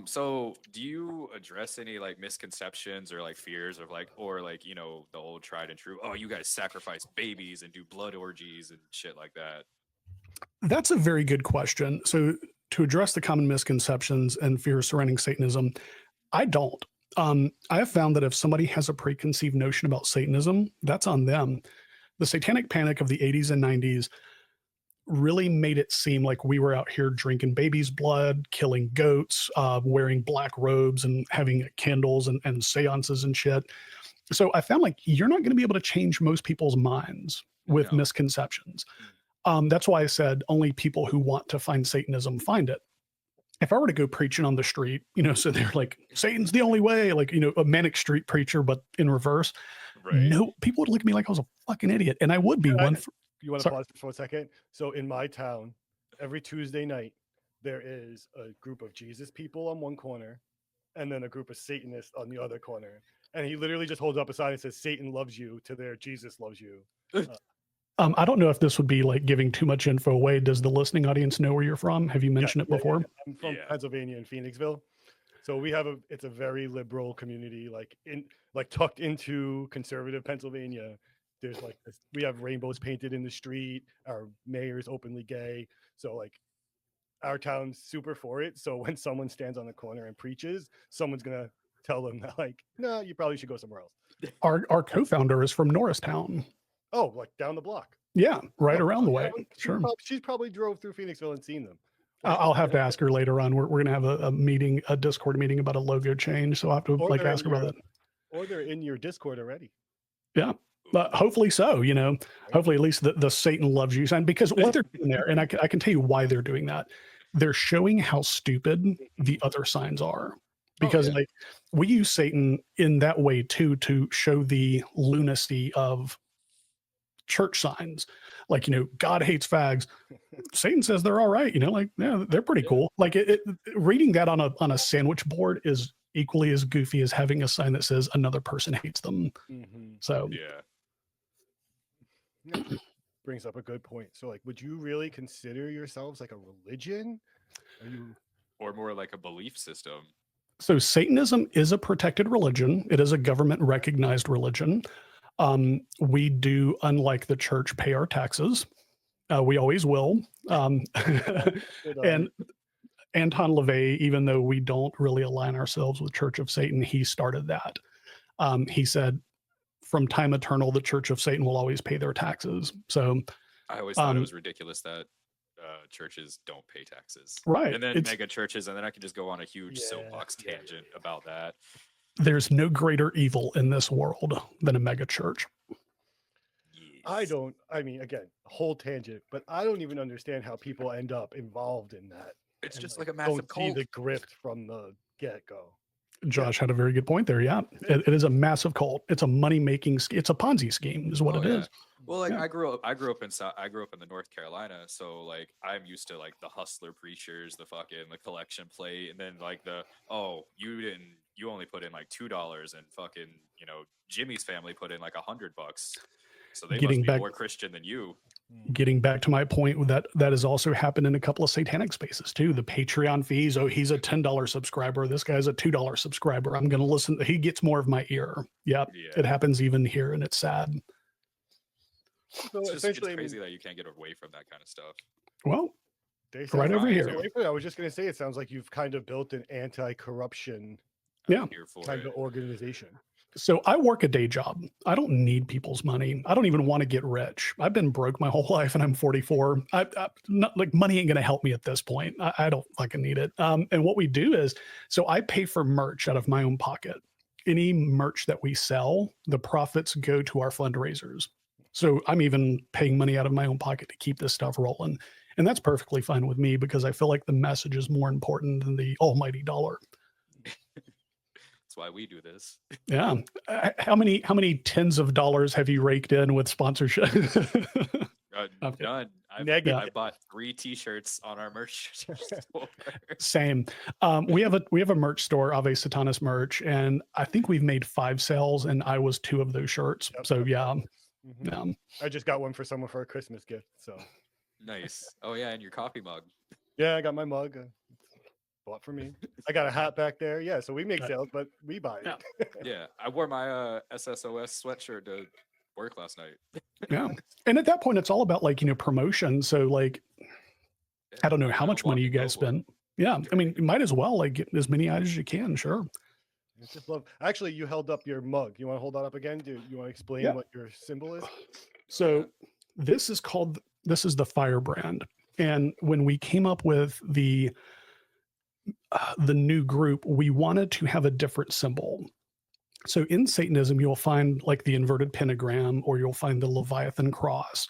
So do you address any like misconceptions or like fears of like, or like, the old tried and true, oh, you guys sacrifice babies and do blood orgies and shit like that? That's a very good question. So to address the common misconceptions and fears surrounding Satanism, I don't. I have found that if somebody has a preconceived notion about Satanism, that's on them. The satanic panic of the 80s and 90s really made it seem like we were out here drinking baby's blood, killing goats, wearing black robes and having candles and seances and shit. So I found like you're not going to be able to change most people's minds with misconceptions. That's why I said only people who want to find Satanism find it. If I were to go preaching on the street, so they're like, Satan's the only way, like, a manic street preacher, but in reverse, Right. no, people would look at me like I was a fucking idiot. And I would be one. You want to pause for a second? So in my town, every Tuesday night, there is a group of Jesus people on one corner and then a group of Satanists on the other corner. And he literally just holds up a sign and says, Satan loves you, to their Jesus loves you. I don't know if this would be like giving too much info away. Does the listening audience know where you're from? Have you mentioned it before? Yeah. I'm from Pennsylvania in Phoenixville. So we have it's a very liberal community, like tucked into conservative Pennsylvania. There's like we have rainbows painted in the street. Our mayor's openly gay. So like our town's super for it. So when someone stands on the corner and preaches, someone's gonna tell them that like, no, you probably should go somewhere else. Our co-founder is from Norristown. Oh, like down the block. Yeah, right around the way. Sure. She's probably drove through Phoenixville and seen them. I'll have to ask her later on. We're going to have a meeting, a Discord meeting about a logo change. So I'll have to ask her about that. Or they're in your Discord already. Yeah. But hopefully so, hopefully at least the Satan loves you sign, because what they're doing there, and I can tell you why they're doing that. They're showing how stupid the other signs are, because like we use Satan in that way too, to show the lunacy of church signs. Like, God hates fags. Satan says they're all right. They're pretty cool. Like reading that on a sandwich board is equally as goofy as having a sign that says another person hates them. Mm-hmm. So brings up a good point. So like, would you really consider yourselves like a religion? Or more like a belief system? So Satanism is a protected religion. It is a government recognized religion. We do, unlike the church, pay our taxes. We always will. And Anton LaVey, even though we don't really align ourselves with Church of Satan, he started that. He said, from time eternal, the Church of Satan will always pay their taxes. So I always thought it was ridiculous that churches don't pay taxes. Right. And then mega churches, and then I could just go on a huge soapbox tangent about that. There's no greater evil in this world than a mega church. Yes. Again, whole tangent, but I don't even understand how people end up involved in that. It's just like a massive cult. See the grift from the get-go. Josh had a very good point there. Yeah, it is a massive cult. It's a money-making. It's a Ponzi scheme, is what it is. Well, like I grew up in the North Carolina, so like I'm used to like the hustler preachers, the collection plate, and then like you only put in like $2, and fucking Jimmy's family put in like $100. So they Getting must be back- more Christian than you. Getting back to my point, that has also happened in a couple of satanic spaces too. The Patreon fees. Oh, he's a $10 subscriber. This guy's a $2 subscriber. I'm going to listen. He gets more of my ear. Yep. Yeah. It happens even here, and it's sad. So It's essentially, crazy that you can't get away from that kind of stuff. Well, they right over fine, here. so- I was just going to say, it sounds like you've kind of built an anti-corruption Yeah. I'm here for kind it. of organization. So I work a day job. I don't need people's money. I don't even want to get rich. I've been broke my whole life, and I'm 44. I not like money ain't going to help me at this point. I don't fucking need it. And what we do is, so I pay for merch out of my own pocket. Any merch that we sell, the profits go to our fundraisers. So I'm even paying money out of my own pocket to keep this stuff rolling. And that's perfectly fine with me because I feel like the message is more important than the almighty dollar. That's why we do this. Yeah. How many tens of dollars have you raked in with sponsorship? Okay. None. Negative. I bought 3 T-shirts on our merch store. Same. We have a merch store, Ave Satanist merch, and I think we've made 5 sales, and I was 2 of those shirts. Yep. So yeah, Mhm. I just got one for someone for a Christmas gift. So Nice. Oh yeah, and your coffee mug. yeah, I got my mug. Bought for me. I got a hat back there. Yeah, so we make Right. sales, but we buy it. Yeah. Yeah, I wore my SSOS sweatshirt to work last night. yeah. And at that point, it's all about promotion. So I don't know how much money you guys spend. Yeah, I mean, you might as well get as many as you can. Sure. It's just love. Actually, you held up your mug. You want to hold that up again? Do you want to explain Yeah. what your symbol is? So this is the firebrand. And when we came up with the new group, we wanted to have a different symbol. So in Satanism, you'll find like the inverted pentagram, or you'll find the Leviathan cross.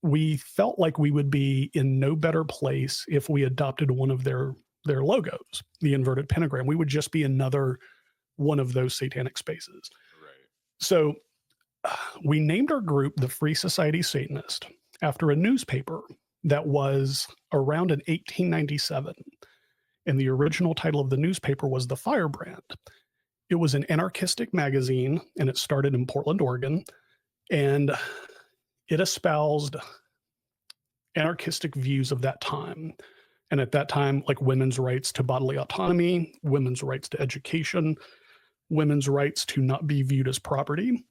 We felt like we would be in no better place if we adopted one of their logos, the inverted pentagram. We would just be another one of those satanic spaces. Right. So we named our group the Free Society Satanist after a newspaper that was around in 1897. And the original title of the newspaper was The Firebrand. It was an anarchistic magazine, and it started in Portland, Oregon. And it espoused anarchistic views of that time. And at that time, like women's rights to bodily autonomy, women's rights to education, women's rights to not be viewed as property.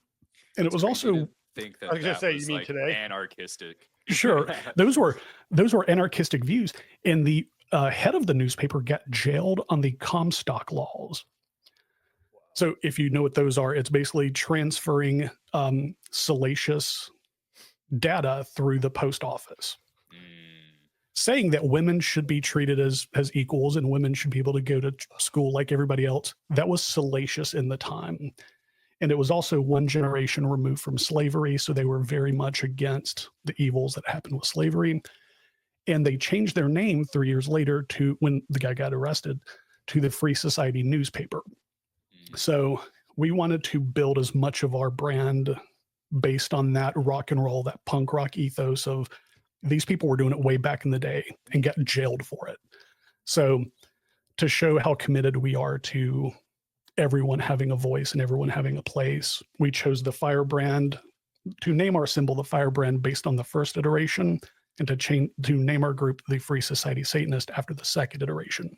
And it was Crazy also, to think that I was gonna that say, you was, mean like, today? anarchistic. sure, those were anarchistic views. And the head of the newspaper got jailed on the Comstock laws. So if you know what those are, it's basically transferring salacious data through the post office, saying that women should be treated as equals and women should be able to go to school like everybody else. That was salacious in the time. And it was also one generation removed from slavery. So they were very much against the evils that happened with slavery. And they changed their name 3 years later to, when the guy got arrested, to the Free Society newspaper. So we wanted to build as much of our brand based on that rock and roll, that punk rock ethos of these people were doing it way back in the day and got jailed for it. So to show how committed we are to everyone having a voice and everyone having a place, we chose the Firebrand to name our symbol the Firebrand based on the first iteration, and to name our group the Free Society Satanist after the second iteration.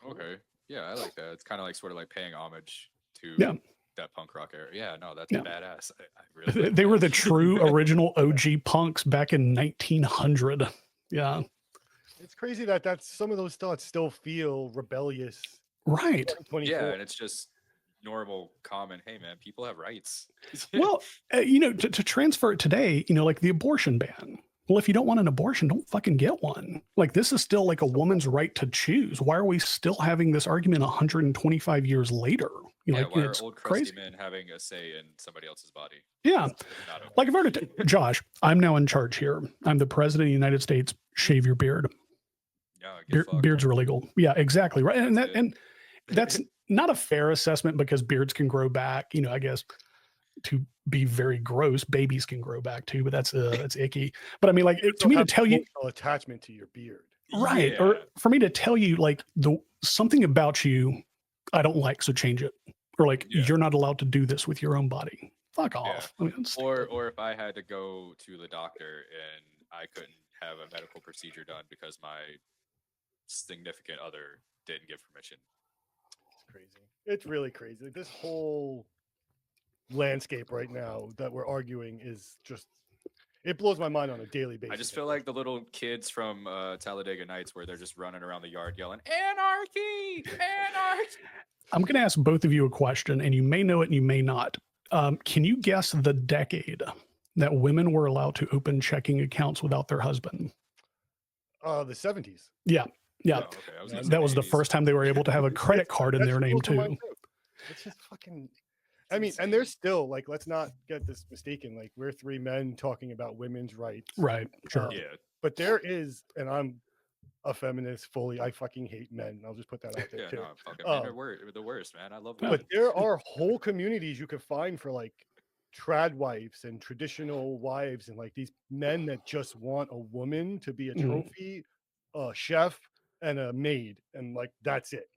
Okay. Yeah, I like that. It's kind of like sort of like paying homage to Yeah. that punk rock era. Yeah, no, that's Yeah. badass. I really like They that. were the true original OG punks back in 1900. Yeah. It's crazy that some of those thoughts still feel rebellious. Right. 2024. Yeah, and it's just normal, common. Hey, man, people have rights. Well, to transfer it today, like the abortion ban. Well, if you don't want an abortion, don't fucking get one. Like, this is still like a woman's right to choose. Why are we still having this argument 125 years later? yeah, why are it's old crusty crazy. men having a say in somebody else's body? Yeah. It's not okay. Like I've already, Josh, I'm now in charge here. I'm the president of the United States. Shave your beard. Yeah, get fucked. Beards are illegal. Yeah, exactly. Right. And That's it. that's not a fair assessment because beards can grow back, I guess, to be very gross. Babies can grow back too, but that's icky. But I mean, like, to me to tell you, emotional attachment to your beard. right, Yeah. or for me to tell you, like, something about you I don't like, so change it, or like, Yeah. you're not allowed to do this with your own body. fuck off. I mean, it's stupid. Or if I had to go to the doctor and I couldn't have a medical procedure done because my significant other didn't give permission. It's crazy. It's really crazy. Like, this whole landscape right now that we're arguing is just, it blows my mind on a daily basis. I just feel like the little kids from Talladega Nights where they're just running around the yard yelling, "Anarchy! Anarchy!" I'm going to ask both of you a question, and you may know it and you may not. Can you guess the decade that women were allowed to open checking accounts without their husband? the 70s. Yeah. Yeah. Oh, okay. I was gonna say That was the 80s. first time they were able to have a credit card in That's their what name blows my mind too. It's just fucking, I mean, and there's still, like, let's not get this mistaken. Like, we're three men talking about women's rights. Right. Sure. Yeah. But there is, and I'm a feminist fully. I fucking hate men. I'll just put that out there Yeah, too. no, fucking men are the worst, man. I love Yeah. women. But there are whole communities you could find for like trad wives and traditional wives and like these men that just want a woman to be a Mhm. trophy, a chef, and a maid, and like that's it.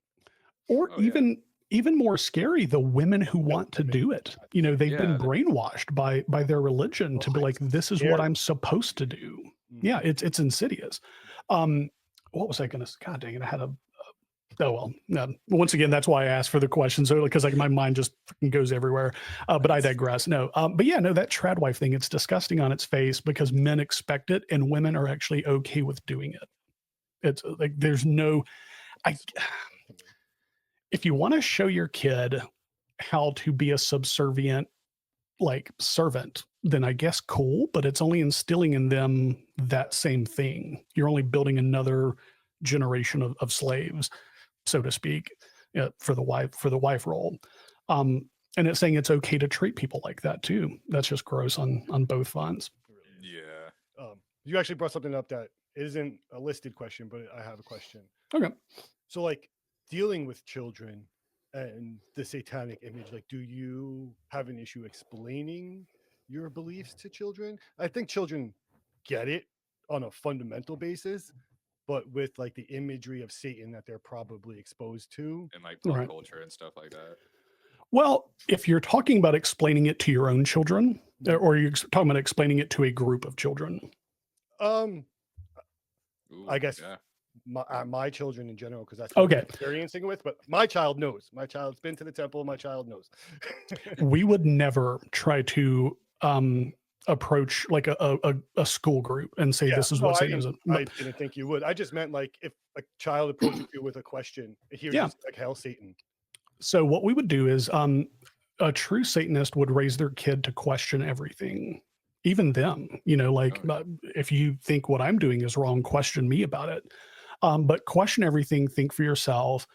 Or Oh, yeah. even more scary, the women who want to women. do it. You know, they've been Yeah, brainwashed by their religion to be like, this is what scary. I'm supposed to do. Yeah, it's insidious. What was I gonna say? God dang it, I had a oh well. No, once again, that's why I asked for the question. So because like my mind just fucking goes everywhere. But I digress. No. But yeah, no, that trad wife thing, it's disgusting on its face because men expect it and women are actually okay with doing it. It's like there's no if you want to show your kid how to be a subservient like servant, then I guess cool, but it's only instilling in them that same thing. You're only building another generation of slaves, so to speak, for the wife role. And it's saying it's okay to treat people like that too. That's just gross on both fronts. Yeah. You actually brought something up that isn't a listed question, but I have a question. Okay. So like dealing with children and the satanic image, like, do you have an issue explaining your beliefs to children? I think children get it on a fundamental basis, but with like the imagery of Satan that they're probably exposed to. And like pop Right. culture and stuff like that. Well, if you're talking about explaining it to your own children, or you're talking about explaining it to a group of children. Ooh, I guess yeah. my children in general, because that's what Okay. I'm experiencing with, but my child knows. My child's been to the temple. My child knows. We would never try to approach like a school group and say this is what Satanism. I didn't think you would. I just meant like if a child approaches you with a question, here's just like hell Satan. So what we would do is a true Satanist would raise their kid to question everything, even them. You know, like if you think what I'm doing is wrong, question me about it. But question everything, think for yourself,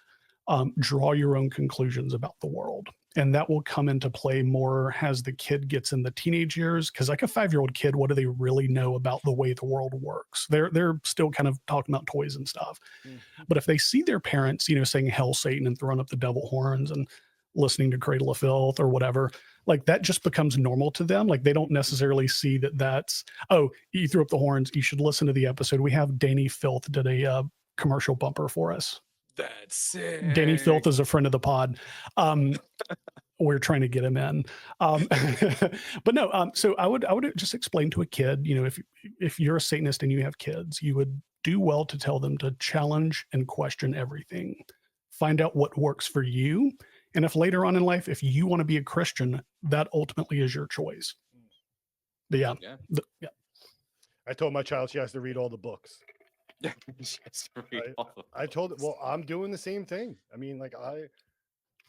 draw your own conclusions about the world. And that will come into play more as the kid gets in the teenage years. Because like a 5-year-old kid, what do they really know about the way the world works? They're still kind of talking about toys and stuff. Mm-hmm. But if they see their parents, you know, saying hell Satan and throwing up the devil horns and listening to Cradle of Filth or whatever, like that just becomes normal to them. Like they don't necessarily see that that's, oh, you threw up the horns, you should listen to the episode. We have Danny Filth did a commercial bumper for us. That's it. Danny Filth is a friend of the pod. We're trying to get him in. But no, so I would just explain to a kid, you know, if you're a Satanist and you have kids, you would do well to tell them to challenge and question everything. Find out what works for you. And if later on in life, if you want to be a Christian, that ultimately is your choice. But yeah. I told my child she has to read all the books. She has to read all of I told her, well, I'm doing the same thing. I mean, like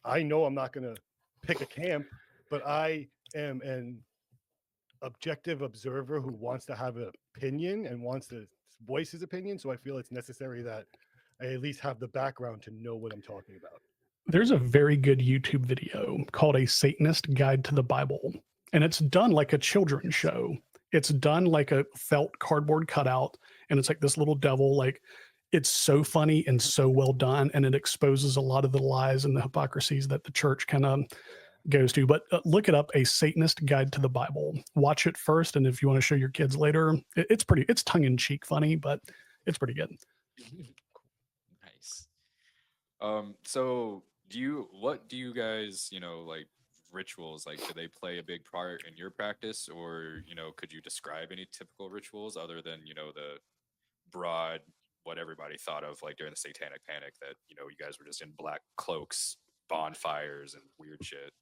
I know I'm not going to pick a camp, but I am an objective observer who wants to have an opinion and wants to voice his opinion. So I feel it's necessary that I at least have the background to know what I'm talking about. There's a very good YouTube video called A Satanist Guide to the Bible. And it's done like a children's show. It's done like a felt cardboard cutout. And it's like this little devil, like it's so funny and so well done. And it exposes a lot of the lies and the hypocrisies that the church kind of goes to. But look it up, A Satanist Guide to the Bible. Watch it first. And if you want to show your kids later, it's tongue in cheek funny, but it's pretty good. Nice. So what do you guys, you know, like rituals, like, do they play a big part in your practice, or could you describe any typical rituals other than the broad what everybody thought of like during the Satanic Panic, that you guys were just in black cloaks, bonfires, and weird shit?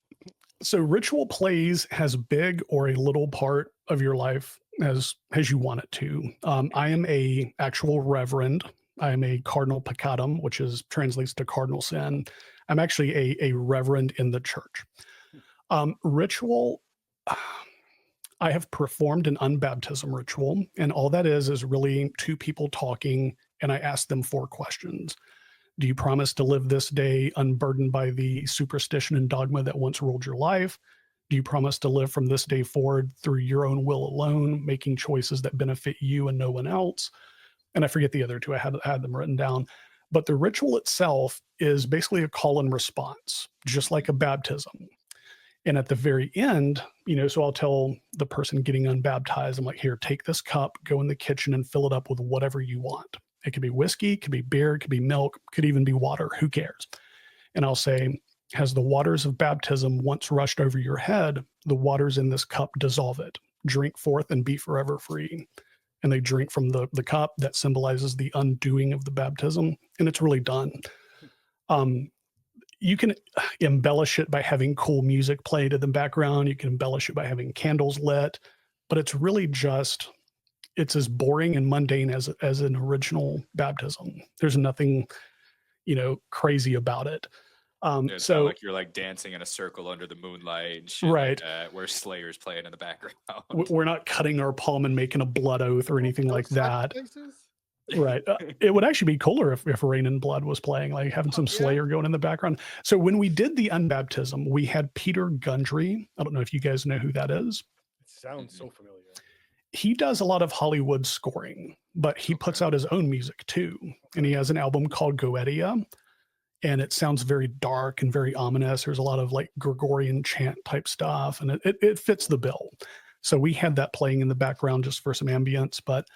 So ritual plays as big or a little part of your life as you want it to. I am a actual reverend. I am a cardinal peccatum, which translates to cardinal sin. I'm actually a reverend in the church. Ritual, I have performed an unbaptism ritual, and all that is really two people talking, and I ask them 4 questions. Do you promise to live this day unburdened by the superstition and dogma that once ruled your life? Do you promise to live from this day forward through your own will alone, making choices that benefit you and no one else? And I forget the other 2. I had them written down. But the ritual itself is basically a call and response, just like a baptism. And at the very end, so I'll tell the person getting unbaptized, I'm like, here, take this cup, go in the kitchen and fill it up with whatever you want. It could be whiskey, it could be beer, it could be milk, could even be water. Who cares? And I'll say, has the waters of baptism once rushed over your head, the waters in this cup dissolve it. Drink forth and be forever free. And they drink from the cup that symbolizes the undoing of the baptism. And it's really done. You can embellish it by having cool music played in the background. You can embellish it by having candles lit. But it's really just, it's as boring and mundane as an original baptism. There's nothing, crazy about it. It's So not like you're like dancing in a circle under the moonlight and shit, right, like that, where Slayer's playing in the background. We're not cutting our palm and making a blood oath or anything like that. Sacrifices? Right. It would actually be cooler if Rain and Blood was playing, like having some Slayer going in the background. So when we did the unbaptism, we had Peter Gundry. I don't know if you guys know who that is. It sounds so familiar. He does a lot of Hollywood scoring, but he puts out his own music too. And he has an album called Goetia, and it sounds very dark and very ominous. There's a lot of like Gregorian chant type stuff, and it fits the bill. So we had that playing in the background just for some ambience. But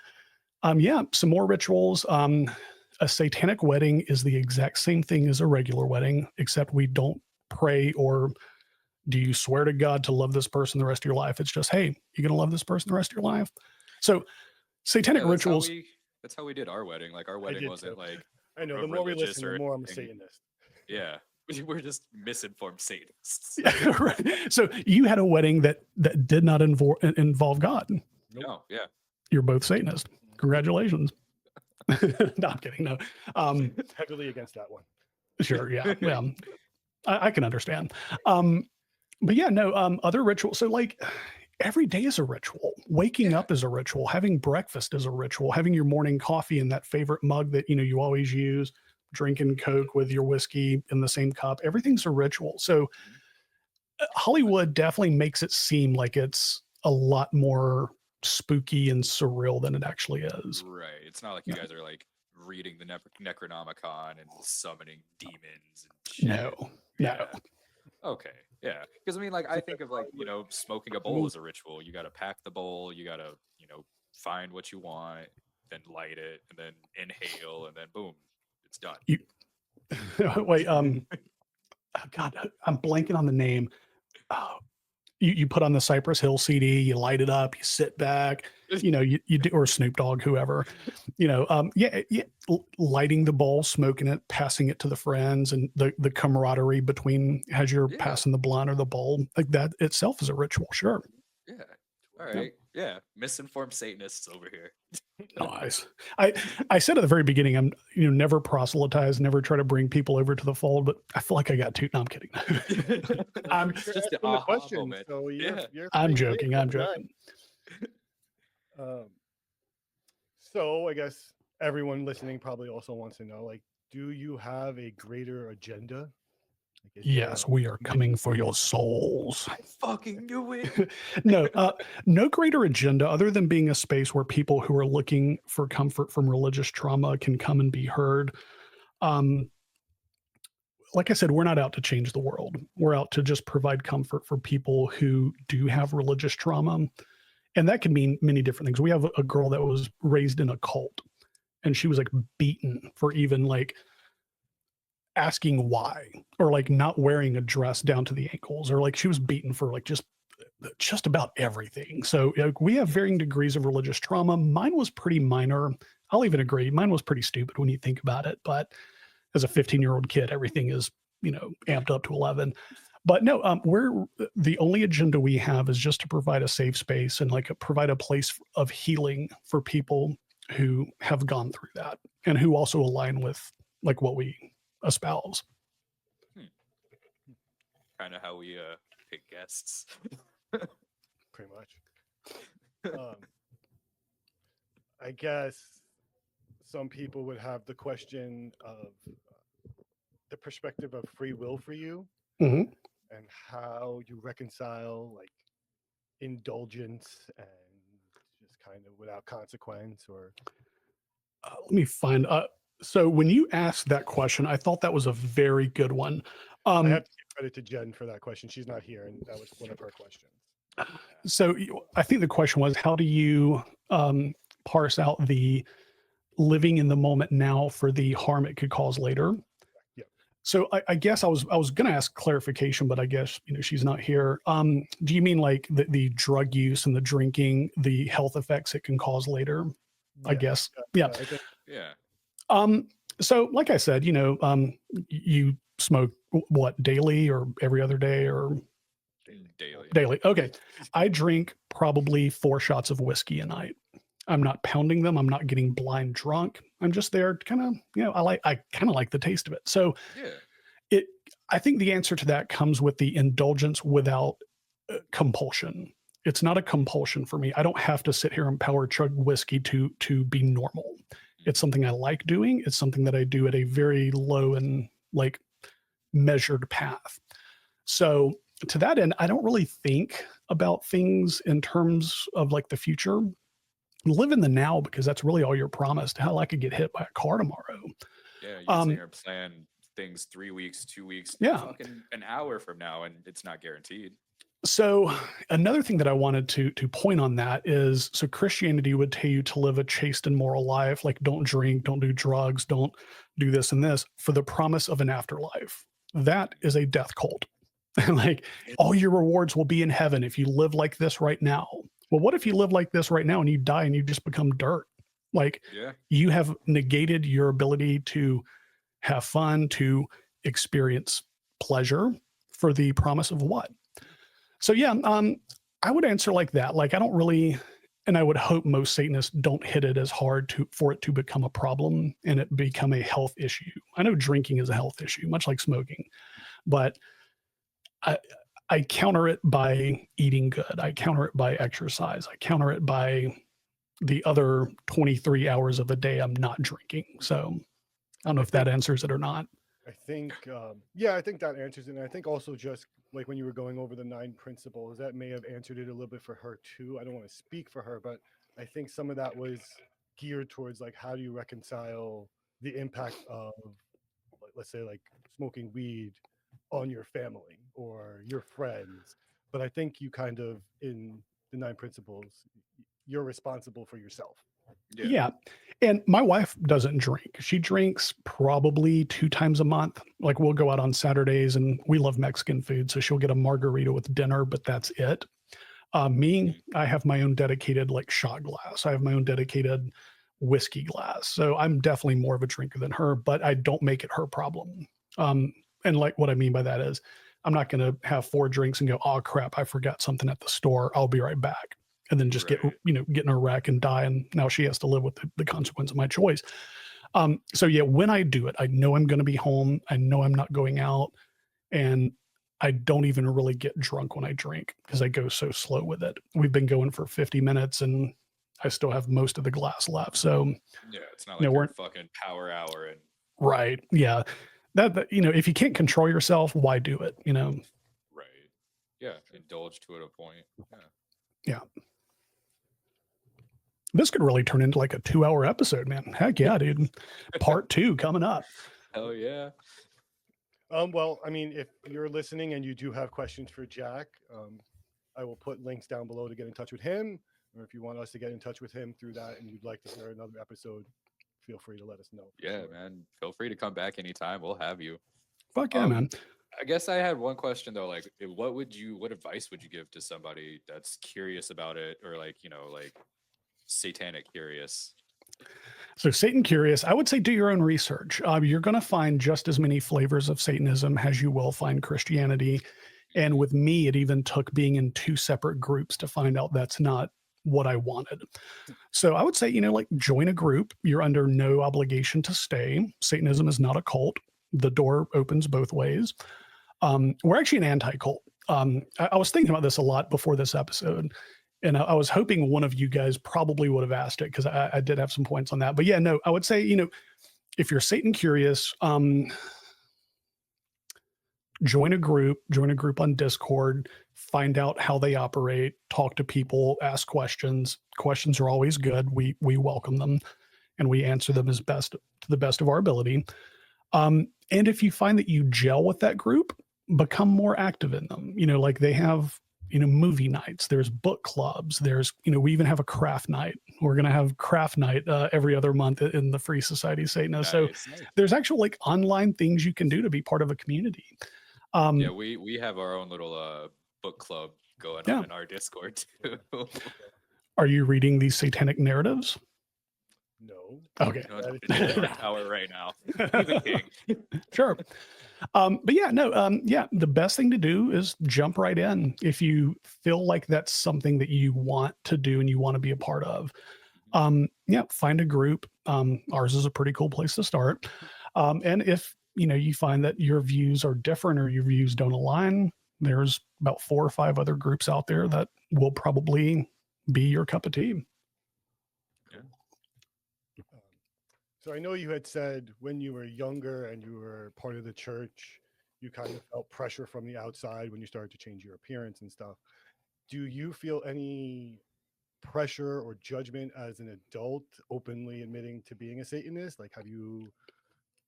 some more rituals. A satanic wedding is the exact same thing as a regular wedding, except we don't pray or do you swear to God to love this person the rest of your life. It's just, hey, you're going to love this person the rest of your life. So satanic rituals. That's how we did our wedding. Like our wedding wasn't too. like, I know, the more we listen, the more I'm a Satanist. yeah, we're just misinformed Satanists. Right. So you had a wedding that did not involve God. No, yeah. You're both Satanists. Congratulations. No, I'm kidding. No. Heavily against that one. Sure. Yeah. Yeah. I can understand. But yeah, no, other rituals. So like every day is a ritual. Waking up is a ritual. Having breakfast is a ritual. Having your morning coffee in that favorite mug that, you always use, drinking Coke with your whiskey in the same cup. Everything's a ritual. So Hollywood definitely makes it seem like it's a lot more spooky and surreal than it actually is. Right. It's not like you guys are like reading the Necronomicon and summoning demons and shit. No. Okay. Yeah. Because I mean, like, I think of like, smoking a bowl as a ritual. You got to pack the bowl. You got to, find what you want, then light it, and then inhale, and then boom, it's done. Wait, God, I'm blanking on the name. You put on the Cypress Hill CD, you light it up, you sit back, you do, or Snoop Dogg, whoever, lighting the bowl, smoking it, passing it to the friends, and the camaraderie between as you're passing the blunt or the bowl, like that itself is a ritual. Sure. Yeah. All right. Yeah. Misinformed Satanists over here. Nice. I said at the very beginning, I'm never proselytize, never try to bring people over to the fold, but I feel like I got to. No, I'm kidding. I'm just the question. So I'm joking. I'm joking. So I guess everyone listening probably also wants to know, like, do you have a greater agenda? Like, yes, we are coming for your souls. I fucking knew it. No greater agenda other than being a space where people who are looking for comfort from religious trauma can come and be heard. Like I said, we're not out to change the world. We're out to just provide comfort for people who do have religious trauma. And that can mean many different things. We have a girl that was raised in a cult, and she was like beaten for even like asking why, or like not wearing a dress down to the ankles, or like she was beaten for like just about everything. So we have varying degrees of religious trauma. Mine was pretty minor. I'll even agree. Mine was pretty stupid when you think about it. But as a 15-year-old kid, everything is, amped up to 11. But no, we're the only agenda we have is just to provide a safe space and like provide a place of healing for people who have gone through that and who also align with like what we espouse. Kind of how we pick guests. Pretty much. I guess some people would have the question of the perspective of free will for you, Mhm. and how you reconcile like indulgence and just kind of without consequence, or Let me find. So when you asked that question, I thought that was a very good one. I have to give credit to Jen for that question. She's not here, and that was one of her questions. So I think the question was, how do you parse out the living in the moment now for the harm it could cause later? Yeah. So I guess I was going to ask clarification, but I guess she's not here. Do you mean like the drug use and the drinking, the health effects it can cause later? I guess. Yeah. I think, Yeah. So like I said, you smoke what, daily or every other day or Daily. daily? Okay. I drink probably 4 shots of whiskey a night. I'm not pounding them. I'm not getting blind drunk. I'm just there kind of, I kind of like the taste of it. So Yeah. I think the answer to that comes with the indulgence without compulsion. It's not a compulsion for me. I don't have to sit here and power chug whiskey to be normal. It's something I like doing. It's something that I do at a very low and like measured path. So to that end, I don't really think about things in terms of like the future. Live in the now, because that's really all you're promised. Hell, I could get hit by a car tomorrow. Yeah. You can sit here and plan things 3 weeks, 2 weeks, Yeah. fucking an hour from now, and it's not guaranteed. So another thing that I wanted to point on that is, so Christianity would tell you to live a chaste and moral life, like don't drink, don't do drugs, don't do this and this, for the promise of an afterlife. That is a death cult. Like all your rewards will be in heaven if you live like this right now. Well, what if you live like this right now and you die and you just become dirt? Like Yeah. you have negated your ability to have fun, to experience pleasure for the promise of what? So yeah, I would answer like that. Like I don't really, and I would hope most Satanists don't hit it as hard for it to become a problem and it become a health issue. I know drinking is a health issue, much like smoking, but I counter it by eating good. I counter it by exercise. I counter it by the other 23 hours of a day I'm not drinking. So I don't know if that answers it or not. I think, I think that answers it. And I think also just like when you were going over the 9 principles, that may have answered it a little bit for her too. I don't want to speak for her, but I think some of that was geared towards like, how do you reconcile the impact of, let's say, like smoking weed on your family or your friends. But I think you kind of, in the 9 principles, you're responsible for yourself. Yeah. And my wife doesn't drink. She drinks probably 2 times a month. Like we'll go out on Saturdays and we love Mexican food. So she'll get a margarita with dinner, but that's it. Me, I have my own dedicated like shot glass. I have my own dedicated whiskey glass. So I'm definitely more of a drinker than her, but I don't make it her problem. And like what I mean by that is I'm not going to have 4 drinks and go, oh crap, I forgot something at the store. I'll be right back. And then just get in a wreck and die. And now she has to live with the consequence of my choice. So yeah, when I do it, I know I'm going to be home. I know I'm not going out, and I don't even really get drunk when I drink because I go so slow with it. We've been going for 50 minutes and I still have most of the glass left. So yeah, it's not like we're a fucking power hour and right. Yeah. That, if you can't control yourself, why do it? right. Yeah, indulge to a point. Yeah. This could really turn into like a 2-hour episode, man. Heck yeah, dude. Part 2 coming up. Hell yeah. Well, I mean, if you're listening and you do have questions for Jack, I will put links down below to get in touch with him. Or if you want us to get in touch with him through that and you'd like to hear another episode, feel free to let us know. for Yeah, sure. man. Feel free to come back anytime. We'll have you. Fuck yeah, man. I guess I had one question though. Like, what advice would you give to somebody that's curious about it, or like, like satanic curious? So Satan curious, I would say do your own research. You're going to find just as many flavors of Satanism as you will find Christianity. And with me, it even took being in two separate groups to find out that's not what I wanted. So I would say, like join a group. You're under no obligation to stay. Satanism is not a cult. The door opens both ways. We're actually an anti-cult. I was thinking about this a lot before this episode. And I was hoping one of you guys probably would have asked it because I did have some points on that. But yeah, no, I would say, if you're Satan curious, join a group on Discord, find out how they operate, talk to people, ask questions. Questions are always good. We welcome them and we answer them to the best of our ability. And if you find that you gel with that group, become more active in them. Like they have movie nights, there's book clubs, there's, we even have a craft night. We're going to have craft night every other month in the Free Society Satanists. Nice. So there's actual like online things you can do to be part of a community. Yeah, we have our own little book club going on in our Discord too. Are you reading these satanic narratives? No. Okay. Hour right now. Stephen King. Sure. But yeah, no, the best thing to do is jump right in. If you feel like that's something that you want to do and you want to be a part of, find a group. Ours is a pretty cool place to start. And if, you find that your views are different or your views don't align, there's about 4 or 5 other groups out there that will probably be your cup of tea. So I know you had said when you were younger and you were part of the church, you kind of felt pressure from the outside when you started to change your appearance and stuff. Do you feel any pressure or judgment as an adult openly admitting to being a Satanist? Like, have you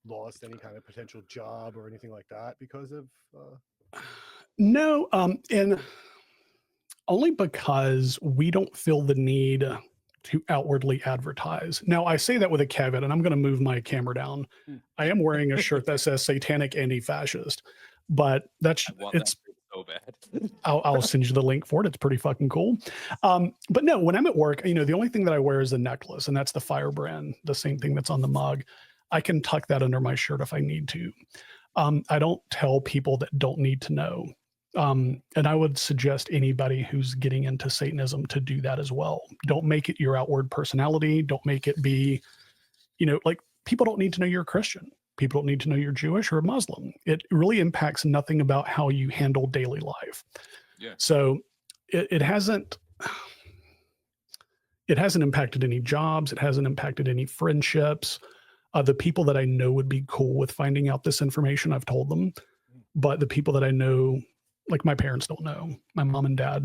lost any kind of potential job or anything like that because of No, and only because we don't feel the need to outwardly advertise. Now, I say that with a caveat, and I'm going to move my camera down. I am wearing a shirt that says satanic anti-fascist, but it's so bad. I'll send you the link for it. It's pretty fucking cool. But no, when I'm at work, the only thing that I wear is the necklace, and that's the Firebrand, the same thing that's on the mug. I can tuck that under my shirt if I need to. I don't tell people that don't need to know. And I would suggest anybody who's getting into Satanism to do that as well. Don't make it your outward personality. Don't make it be, like people don't need to know you're a Christian. People don't need to know you're Jewish or a Muslim. It really impacts nothing about how you handle daily life. Yeah. So it hasn't impacted any jobs. It hasn't impacted any friendships. The people that I know would be cool with finding out this information, I've told them. But the people that I know, like my parents don't know, my mom and dad,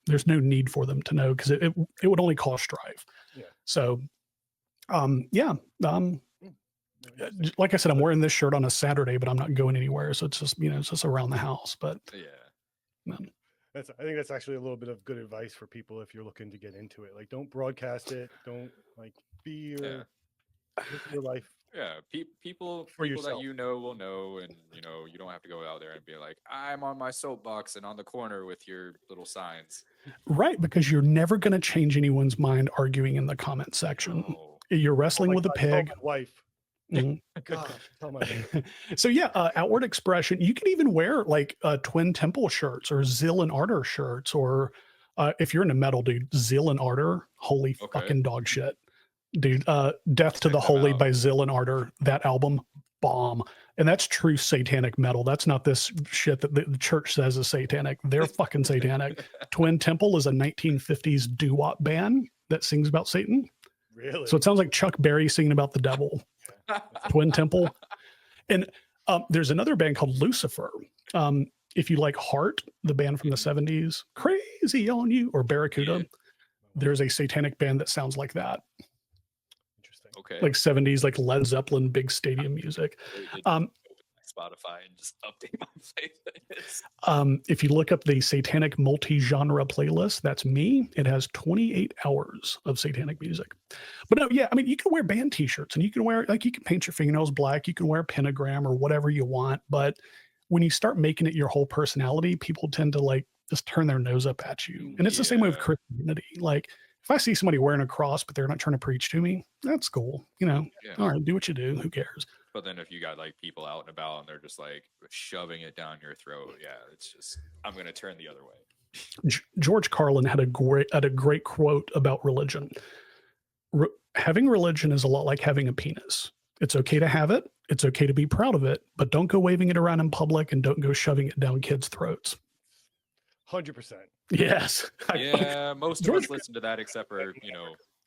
there's no need for them to know because it would only cause strife. Yeah. So, like I said, I'm wearing this shirt on a Saturday, but I'm not going anywhere. So it's just, it's just around the house. But I think that's actually a little bit of good advice for people if you're looking to get into it. Like, don't broadcast it. Don't be your life. Yeah, people yourself. that will know, and you don't have to go out there and be like, I'm on my soapbox and on the corner with your little signs. Right, because you're never going to change anyone's mind arguing in the comment section. No. You're wrestling with a pig. Wife. God, tell my wife. So outward expression. You can even wear like Twin Temple shirts or Zeal and Ardor shirts, or if you're into metal, dude, Zeal and Ardor, holy fucking dog shit. Dude, Death to the Holy by Zeal and Ardor, that album, bomb. And that's true satanic metal. That's not this shit that the church says is satanic. They're fucking satanic. Twin Temple is a 1950s doo-wop band that sings about Satan. Really? So it sounds like Chuck Berry singing about the devil. Twin Temple. And there's another band called Lucifer. If you like Heart, the band from the 70s, Crazy on You, or Barracuda, there's a satanic band that sounds like that. Okay. Like 70s, like Led Zeppelin, big stadium music. Spotify and just update my playlist. If you look up the Satanic multi-genre playlist, that's me. It has 28 hours of satanic music. But no, yeah, I mean, you can wear band t-shirts and you can wear, like, you can paint your fingernails black, you can wear a pentagram or whatever you want. But when you start making it your whole personality, people tend to like just turn their nose up at you. And it's the same way with Yeah. Christianity. Like, if I see somebody wearing a cross, but they're not trying to preach to me, that's cool. You know, Yeah. all right, do what you do. Who cares? But then if you got like people out and about and they're just like shoving it down your throat, yeah, it's just I'm gonna turn the other way. George Carlin had a great quote about religion. Having religion is a lot like having a penis. It's okay to have it. It's okay to be proud of it, but don't go waving it around in public and don't go shoving it down kids' throats. 100%. Yes. Yeah, most of George- us listen to that except for,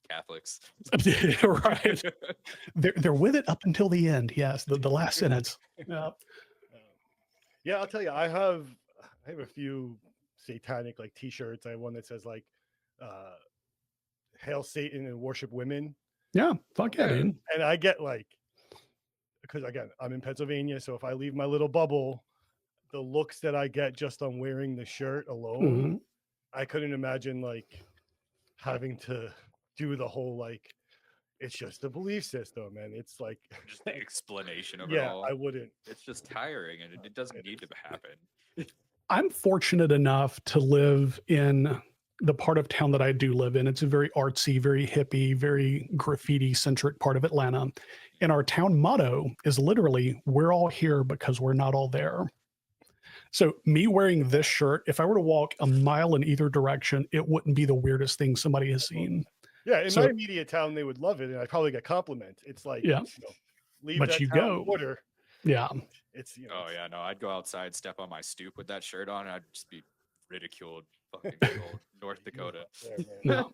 Catholics. Right. They're with it up until the end. Yes, the last sentence. Yeah. Yeah, I'll tell you, I have a few satanic like t-shirts. I have one that says like Hail Satan and worship women. Yeah. Fuck yeah, dude. And I get like, because again, I'm in Pennsylvania, so if I leave my little bubble, the looks that I get just on wearing the shirt alone, I couldn't imagine like having to do the whole like it's just a belief system and it's like Just the explanation of it yeah, all. I wouldn't. It's just tiring and it doesn't need to happen. I'm fortunate enough to live in the part of town that I do live in. It's a very artsy, very hippie, very graffiti centric part of Atlanta. And our town motto is literally, we're all here because we're not all there. So me wearing this shirt, if I were to walk a mile in either direction, it wouldn't be the weirdest thing somebody has seen. Yeah, in So- my immediate town, they would love it, and I probably get compliments. It's like, Yeah. leave But that you town go. border. Yeah. It's Oh yeah, no, I'd go outside, step on my stoop with that shirt on, and I'd just be ridiculed. Fucking good old North Dakota. there, man. No.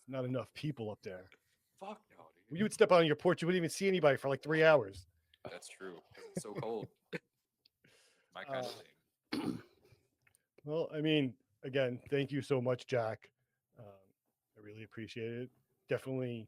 Not enough people up there. Fuck no, dude. You would step on your porch, you wouldn't even see anybody for like 3 hours. That's true. 'Cause it's so cold. My kind of thing. Well, I mean, again, thank you so much, Jack. I really appreciate it. Definitely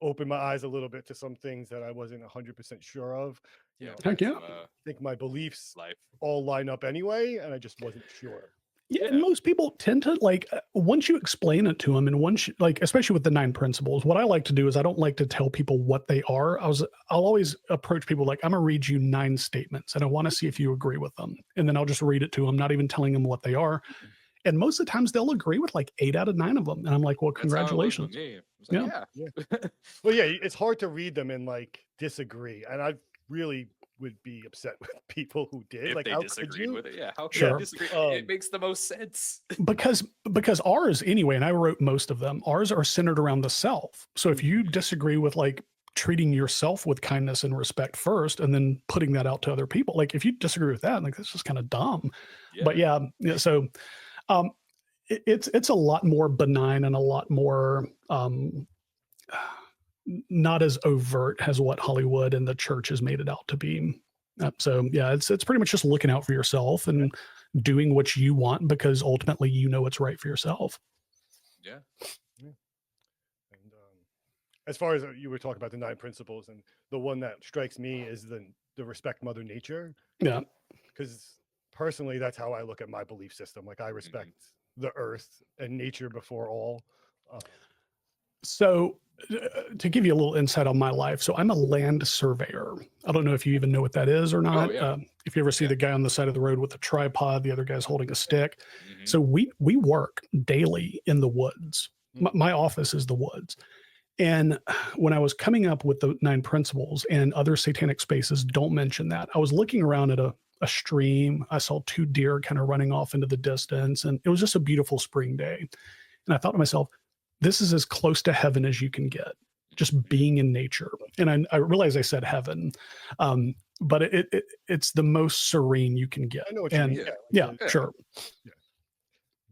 opened my eyes a little bit to some things that I wasn't 100% sure of. You know, Heck yeah. I think my beliefs Life. all line up anyway, and I just wasn't sure. Yeah, and most people tend to like once you explain it to them, and once like especially with the 9 principles, what I like to do is I don't like to tell people what they are. I'll always approach people like I'm gonna read you 9 statements, and I want to see if you agree with them, and then I'll just read it to them, not even telling them what they are. And most of the times they'll agree with like 8 out of 9 of them, and I'm like, well, That's how it was with congratulations. me. I was like, yeah. Well, yeah, it's hard to read them and like disagree, and I really would be upset with people who did. If Like, they how could disagreed you? with it, yeah. How could Sure. you disagree? It Um, makes the most sense. because ours anyway, and I wrote most of them, ours are centered around the self. So if you disagree with like treating yourself with kindness and respect first and then putting that out to other people, like if you disagree with that, like that's just kind of dumb. But yeah, so it's a lot more benign and a lot more not as overt as what Hollywood and the church has made it out to be. So yeah, it's pretty much just looking out for yourself and doing what you want because ultimately you know what's right for yourself. Yeah. And as far as you were talking about the 9 principles, and the one that strikes me is the respect Mother Nature. Yeah. Because personally, that's how I look at my belief system. Like I respect the earth and nature before all. So to give you a little insight on my life, so I'm a land surveyor. I don't know if you even know what that is or not. yeah. If you ever see the guy on the side of the road with a tripod, the other guy's holding a stick. Mhm. So we work daily in the woods. My office is the woods. And when I was coming up with the 9 principles, and other satanic spaces don't mention that, I was looking around at a stream. I saw 2 deer kind of running off into the distance, and it was just a beautiful spring day. And I thought to myself, this is as close to heaven as you can get, just being in nature. And I realize I said heaven, but it's the most serene you can get. I know what you And mean. yeah, Like sure.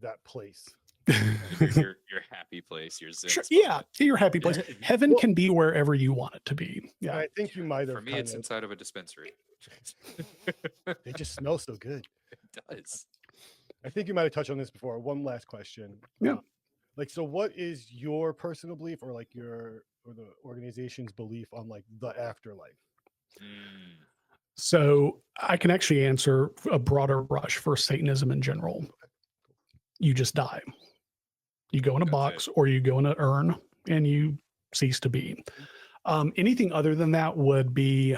that place. your happy place, your zen Sure, spot. yeah, your happy place. Heaven Well- can be wherever you want it to be. And Yeah. I think you might have. For me, it's kinda- inside of a dispensary. They just smell so good. It does. I think you might have touched on this before. One last question. Yeah. Like, so what is your personal belief, or like or the organization's belief on like the afterlife? So I can actually answer a broader brush for Satanism in general. You just die. You go in a That's box it. or you go in an urn and you cease to be. Anything other than that would be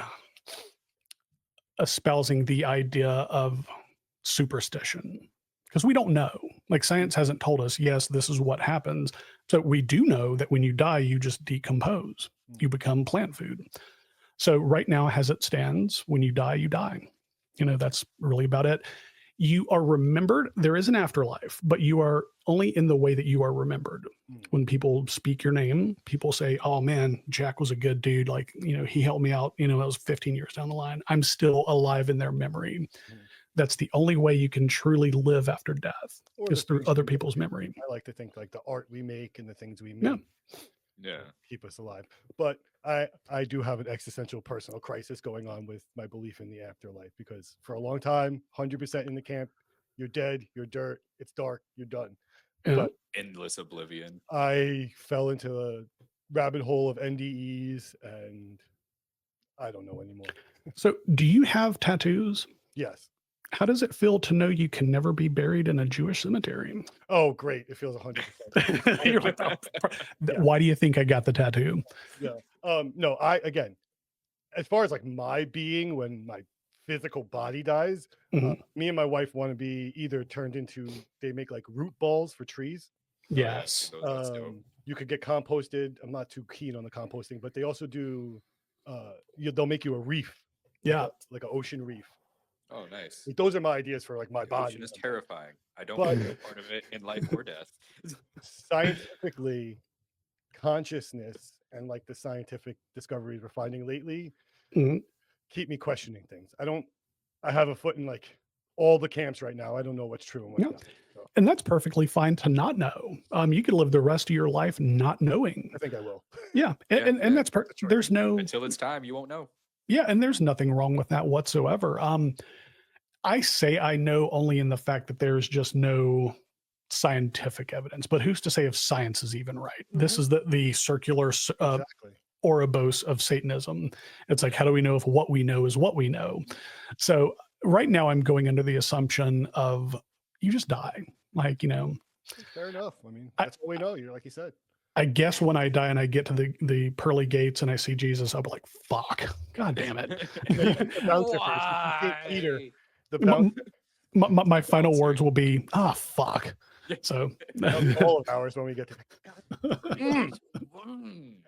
espousing the idea of superstition, because we don't know. Like, science hasn't told us, yes, this is what happens. So we do know that when you die, you just decompose, you become plant food. So right now, as it stands, when you die, you die. That's really about it. You are remembered. There is an afterlife, but you are only in the way that you are remembered. When people speak your name, people say, oh man, Jack was a good dude. Like, he helped me out. That was 15 years down the line. I'm still alive in their memory. That's the only way you can truly live after death, Or is the through things other we make. people's memory. I like to think like the art we make and the things we Yeah. make Yeah. keep us alive. But I do have an existential personal crisis going on with my belief in the afterlife, because for a long time, 100% in the camp, you're dead, you're dirt, it's dark, you're done. Yeah. But Endless oblivion. I fell into a rabbit hole of NDEs and I don't know anymore. So do you have tattoos? Yes. How does it feel to know you can never be buried in a Jewish cemetery? Oh, great. It feels 100%. You're like, "Oh, Yeah. why do you think I got the tattoo?" Yeah. No, again, as far as like my being when my physical body dies, Mhm. me and my wife want to be either turned into, they make like root balls for trees. Oh, yeah, I've Yes. seen those. That's dope. You could get composted. I'm not too keen on the composting, but they also do they'll make you a reef. Yeah. Like an ocean reef. Oh, nice. Like, those are my ideas for like my The body. ocean is terrifying. I don't But- want to be a part of it in life or death. Scientifically, consciousness and like the scientific discoveries we're finding lately Mhm. keep me questioning things. I have a foot in like all the camps right now. I don't know what's true and what's Yeah. not. So And that's perfectly fine to not know. You could live the rest of your life not knowing. I think I will. Yeah. Yeah, And yeah. that's That's a choice. there's no, Until it's time, you won't know. yeah. And there's nothing wrong with that whatsoever. I say I know only in the fact that there's just no scientific evidence, but who's to say if science is even right? This is the circular Exactly. Ouroboros of Satanism. It's like, how do we know if what we know is what we know? So right now I'm going under the assumption of you just die. Like, Fair enough. I mean, that's all we know. You're like you said. I guess when I die and I get to the pearly gates and I see Jesus, I'll be like, fuck, God damn it. The bouncer first. You can't Peter. Why? The bouncer. My final Bouncer. words will be, fuck. So All of ours when we get to. I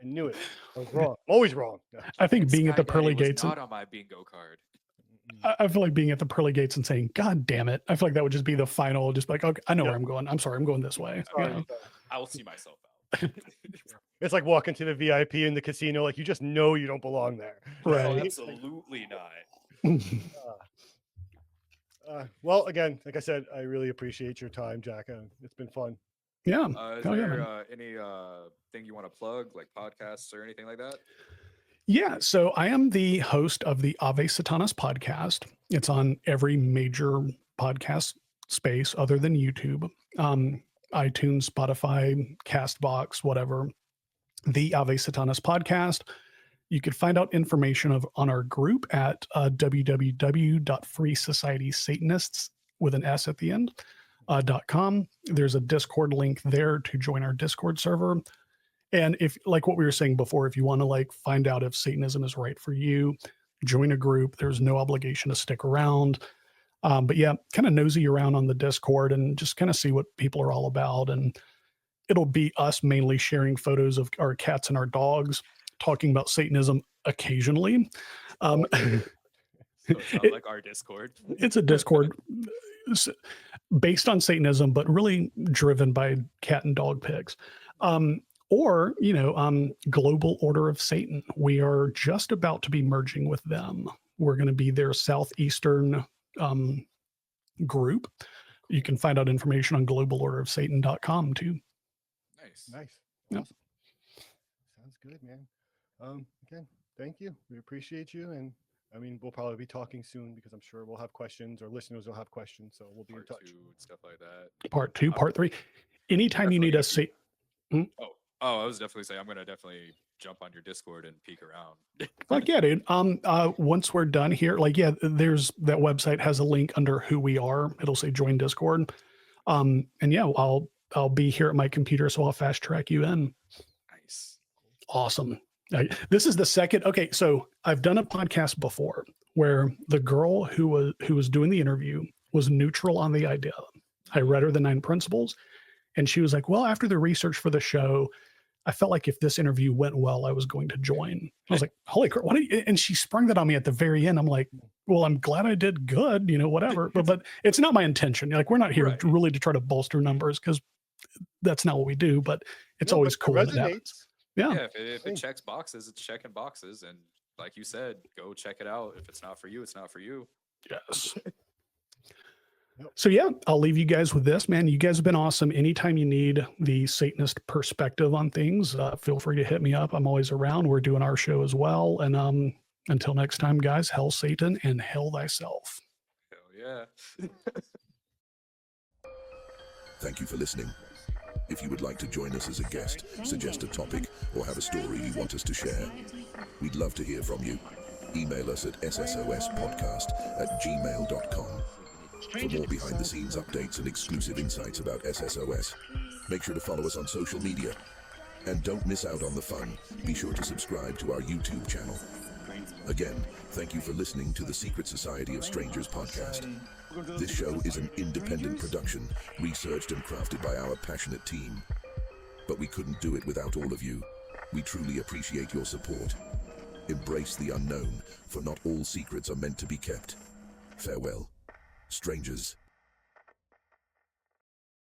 knew it. I was wrong. I'm always wrong. Yeah. I think being at the Sky pearly Daddy was gates, not on my bingo card. I feel like being at the pearly gates and saying, God damn it. I feel like that would just be the final, just like, okay, I know Yeah. where I'm going. I'm sorry, I'm going this way. Sorry, You know? sorry. I will see myself out. It's like walking to the VIP in the casino. Like, you just know you don't belong there. Oh, Right. absolutely not. Well, again, like I said, I really appreciate your time, Jack. It's been fun. Yeah. Is Hell yeah, there man. any thing you want to plug, like podcasts or anything like that? Yeah. So I am the host of the Ave Satanas podcast. It's on every major podcast space other than YouTube, iTunes, Spotify, Castbox, whatever. The Ave Satanas podcast. You could find out information on our group at www.freesocietysatanists with an S at the end .com. There's a Discord link there to join our Discord server. And if, like what we were saying before, if you want to like find out if Satanism is right for you, join a group. There's no obligation to stick around. But yeah, kind of nosy around on the Discord and just kind of see what people are all about. And it'll be us mainly sharing photos of our cats and our dogs, talking about Satanism occasionally. So it sounds like our Discord. It's a Discord based on Satanism, but really driven by cat and dog pics. Or, Global Order of Satan. We are just about to be merging with them. We're going to be their Southeastern group. You can find out information on globalorderofsatan.com too. Nice. Yep. Awesome. Sounds good, man. Again, thank you. We appreciate you. And I mean, we'll probably be talking soon because I'm sure we'll have questions or listeners will have questions. So we'll be in Part touch. 2 and stuff like that. Part 2, part 3. Anytime you need us, Oh, I was definitely saying I'm gonna definitely jump on your Discord and peek around. Like, yeah, dude. Once we're done here, like, yeah, there's that website has a link under who we are. It'll say join Discord. And yeah, I'll be here at my computer, so I'll fast track you in. Nice. Awesome. This is the second. Okay, so I've done a podcast before where the girl who was doing the interview was neutral on the idea. I read her the 9 principles, and she was like, well, after the research for the show, I felt like if this interview went well, I was going to join. I was like, holy crap. And she sprung that on me at the very end. I'm like, well, I'm glad I did good, whatever. But it's not my intention. Like, we're not here really to try to bolster numbers, because that's not what we do. But it's always cool. That it happens. Yeah. If it checks boxes, it's checking boxes. And like you said, go check it out. If it's not for you, it's not for you. Yes. So yeah, I'll leave you guys with this, man. You guys have been awesome. Anytime you need the Satanist perspective on things, feel free to hit me up. I'm always around. We're doing our show as well. And until next time, guys, hell Satan and hell thyself. Hell yeah. Thank you for listening. If you would like to join us as a guest, suggest a topic, or have a story you want us to share, we'd love to hear from you. Email us at ssospodcast@gmail.com. For more behind-the-scenes updates and exclusive insights about SSOS, make sure to follow us on social media. And don't miss out on the fun. Be sure to subscribe to our YouTube channel. Again, thank you for listening to the Secret Society of Strangers podcast. This show is an independent production, researched and crafted by our passionate team. But we couldn't do it without all of you. We truly appreciate your support. Embrace the unknown, for not all secrets are meant to be kept. Farewell, strangers.